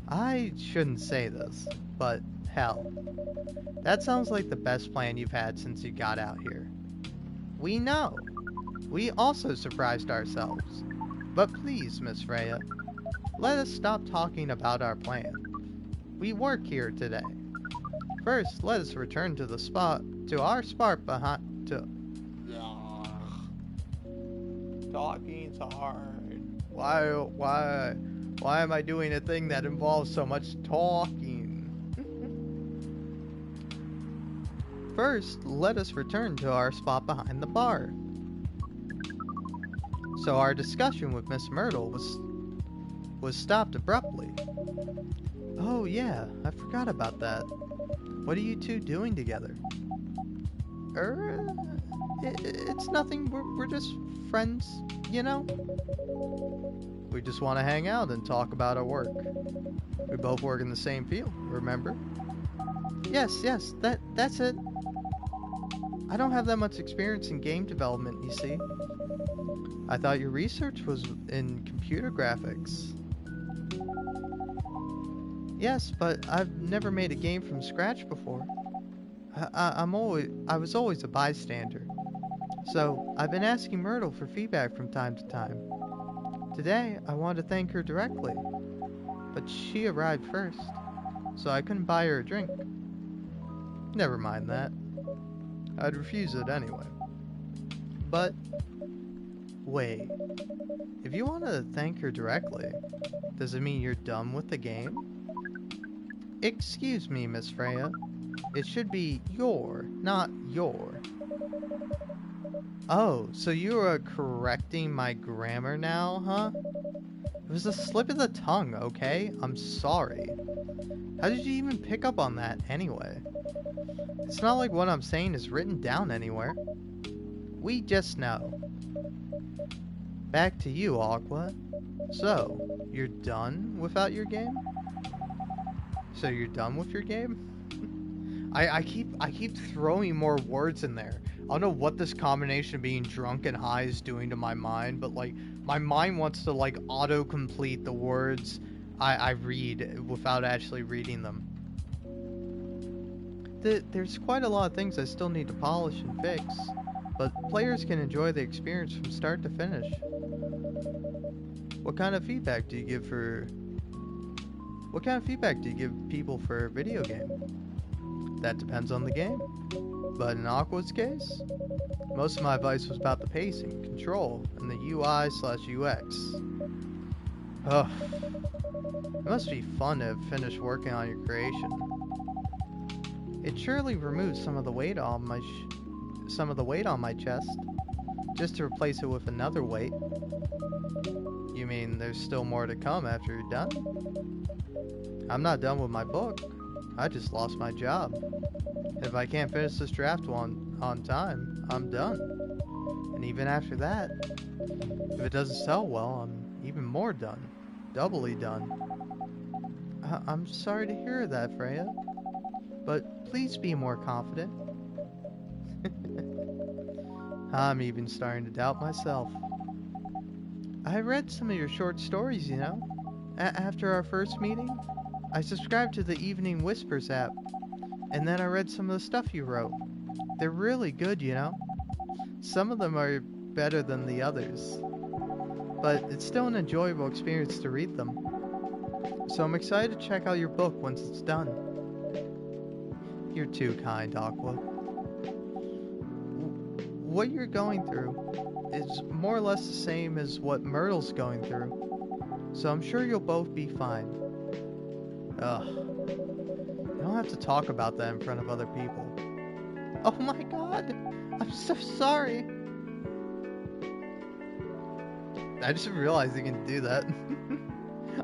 I shouldn't say this, but hell, that sounds like the best plan you've had since you got out here. We know. We also surprised ourselves. But please, Miss Freya, let us stop talking about our plan. We work here today. First, let us return to our spot behind. Talking's hard. Why am I doing a thing that involves so much talking? First, let us return to our spot behind the bar. So our discussion with Miss Myrtle was stopped abruptly. Oh yeah, I forgot about that. What are you two doing together? It's nothing, we're just friends. you know, we just want to hang out and talk about our work. We both work in the same field, remember? Yes, that's it. I don't have that much experience in game development, you see. I thought your research was in computer graphics. Yes, but I've never made a game from scratch before. I was always a bystander. So, I've been asking Myrtle for feedback from time to time. Today, I wanted to thank her directly, but she arrived first, so I couldn't buy her a drink. Never mind that. I'd refuse it anyway. But, wait. If you want to thank her directly, does it mean you're done with the game? Excuse me, Miss Freya. It should be your, not your. Oh, so you are correcting my grammar now, huh? It was a slip of the tongue, okay? I'm sorry. How did you even pick up on that anyway? It's not like what I'm saying is written down anywhere. We just know. Back to you, Aqua. So, you're done without your game? So you're done with your game? I keep throwing more words in there. I don't know what this combination of being drunk and high is doing to my mind, but like my mind wants to like auto-complete the words I read without actually reading them. There's quite a lot of things I still need to polish and fix, but players can enjoy the experience from start to finish. What kind of feedback do you give people for a video game? That depends on the game. But in Aqua's case, most of my advice was about the pacing, control, and the UI/UX. Ugh. It must be fun to have finished working on your creation. It surely removes some of the weight on my chest, just to replace it with another weight. You mean there's still more to come after you're done? I'm not done with my book. I just lost my job. If I can't finish this draft on time, I'm done. And even after that, if it doesn't sell well, I'm even more done. Doubly done. I'm sorry to hear that, Freya. But please be more confident. I'm even starting to doubt myself. I read some of your short stories, you know. After our first meeting, I subscribed to the Evening Whispers app, and then I read some of the stuff you wrote. They're really good, you know. Some of them are better than the others, but it's still an enjoyable experience to read them. So I'm excited to check out your book once it's done. You're too kind, Aqua. What you're going through is more or less the same as what Myrtle's going through, so I'm sure you'll both be fine. Ugh. You don't have to talk about that in front of other people. Oh my god! I'm so sorry! I just realized you can do that.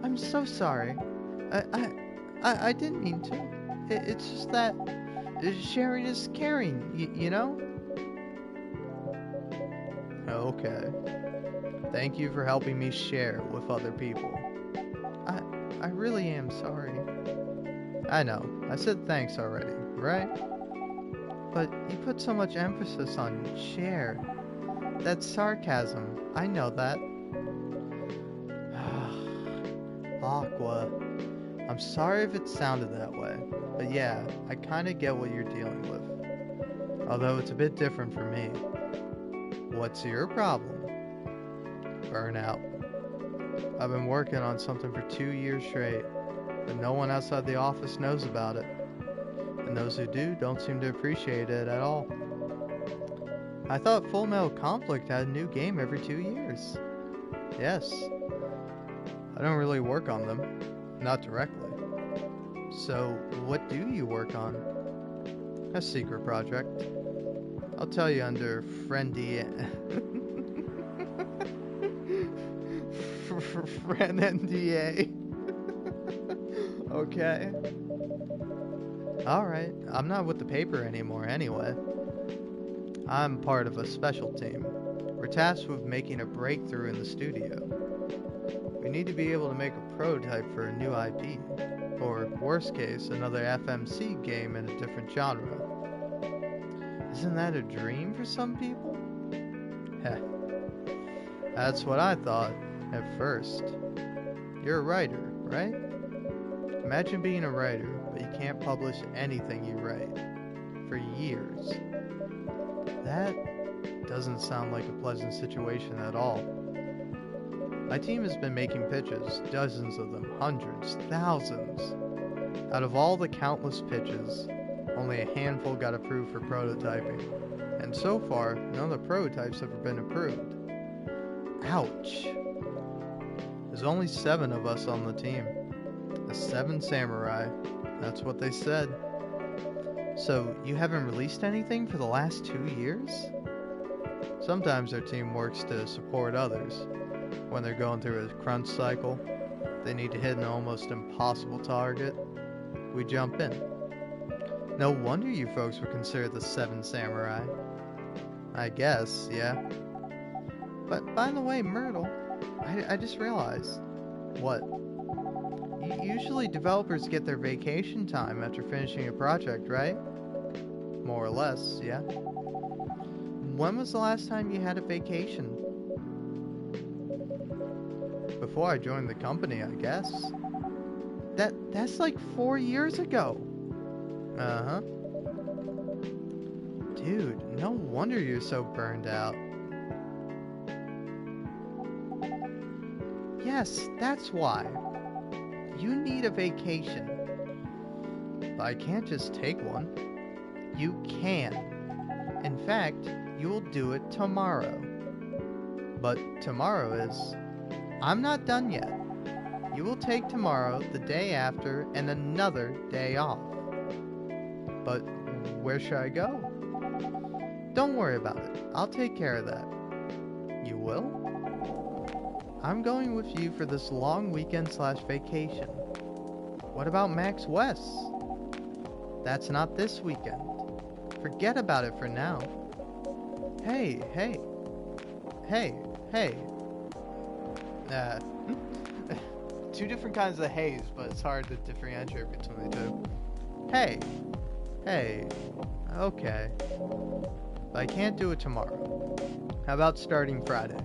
I'm so sorry. I didn't mean to. It's just that sharing is caring, you know? Okay. Thank you for helping me share with other people. I really am sorry. I know, I said thanks already, right? But you put so much emphasis on share. That's sarcasm, I know that. Aqua. I'm sorry if it sounded that way, but yeah, I kinda get what you're dealing with. Although it's a bit different for me. What's your problem? Burnout. I've been working on something for 2 years straight, but no one outside the office knows about it. And those who do don't seem to appreciate it at all. I thought Full Metal Conflict had a new game every 2 years. Yes. I don't really work on them. Not directly. So, what do you work on? A secret project. I'll tell you under friendly... friend NDA. Okay. Alright, I'm not with the paper anymore anyway. I'm part of a special team. We're tasked with making a breakthrough in the studio. We need to be able to make a prototype for a new IP, or worst case, another FMC game in a different genre. Isn't that a dream for some people? Heh, that's what I thought at first. You're a writer, right? Imagine being a writer, but you can't publish anything you write for years. That doesn't sound like a pleasant situation at all. My team has been making pitches, dozens of them, hundreds, thousands. Out of all the countless pitches, only a handful got approved for prototyping, and so far, none of the prototypes have been approved. Ouch. There's only 7 of us on the team. The 7 samurai. That's what they said. So, you haven't released anything for the last 2 years? Sometimes our team works to support others. When they're going through a crunch cycle, they need to hit an almost impossible target, we jump in. No wonder you folks would consider the 7 samurai. I guess, yeah. But by the way, Myrtle, I just realized. What? Usually developers get their vacation time after finishing a project, right? More or less, yeah. When was the last time you had a vacation? Before I joined the company, I guess. That's like 4 years ago. Uh-huh. Dude, no wonder you're so burned out. Yes, that's why. You need a vacation. But I can't just take one. You can. In fact, you will do it tomorrow. But tomorrow is... I'm not done yet. You will take tomorrow, the day after, and another day off. But where should I go? Don't worry about it. I'll take care of that. You will? I'm going with you for this long weekend/vacation. What about Max West? That's not this weekend. Forget about it for now. Hey. Two different kinds of haze, but it's hard to differentiate between the two. Hey. Okay. But I can't do it tomorrow. How about starting Friday?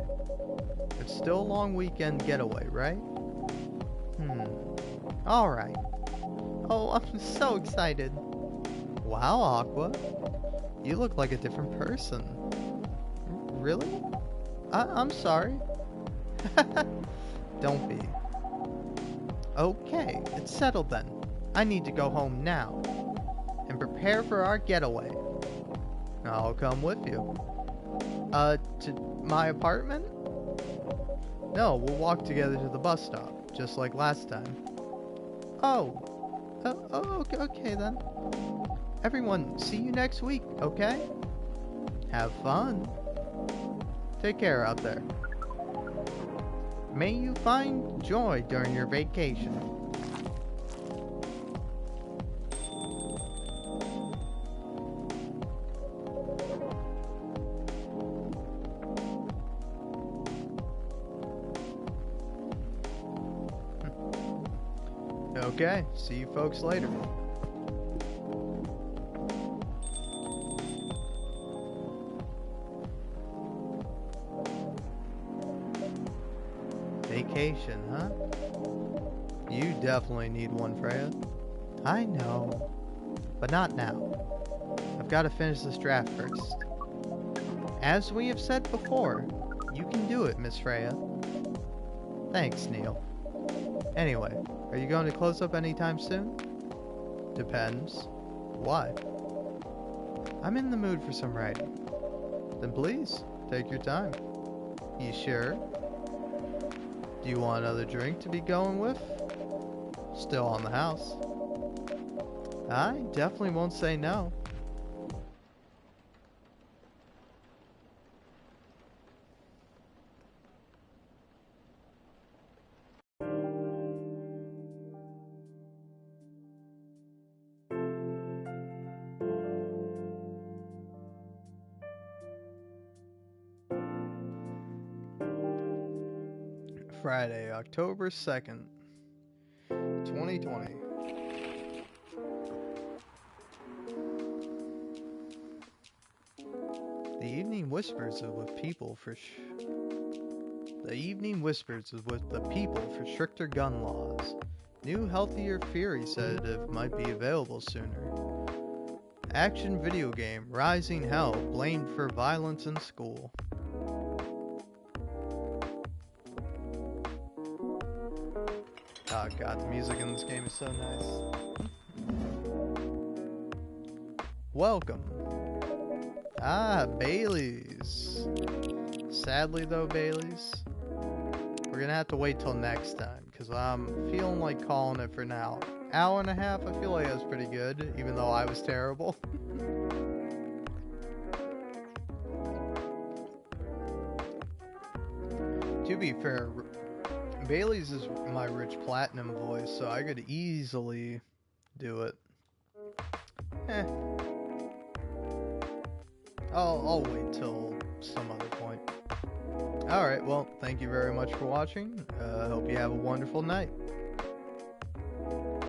It's still a long weekend getaway, right? Alright. Oh, I'm so excited. Wow, Aqua. You look like a different person. Really? I'm sorry. Don't be. Okay, it's settled then. I need to go home now and prepare for our getaway. I'll come with you. To my apartment? No, we'll walk together to the bus stop, just like last time. Okay then. Everyone, see you next week, okay? Have fun. Take care out there. May you find joy during your vacation. Okay, see you folks later. Vacation, huh? You definitely need one, Freya. I know, but not now. I've got to finish this draft first. As we have said before, you can do it, Miss Freya. Thanks, Neil. Anyway, are you going to close up anytime soon? Depends. Why? I'm in the mood for some writing. Then please, take your time. You sure? Do you want another drink to be going with? Still on the house. I definitely won't say no. Friday, October 2nd, 2020. The Evening Whispers is with people for The Evening Whispers is with the people for stricter gun laws. New healthier Fury sedative might be available sooner. Action video game Rising Hell blamed for violence in school. Oh god, the music in this game is so nice. Welcome. Bailey's. Sadly though, Bailey's, we're gonna have to wait till next time, because I'm feeling like calling it for now. Hour and a half, I feel like that was pretty good, even though I was terrible. To be fair, Bailey's is my rich platinum voice, so I could easily do it. I'll wait till some other point. Alright, well, thank you very much for watching. Hope you have a wonderful night.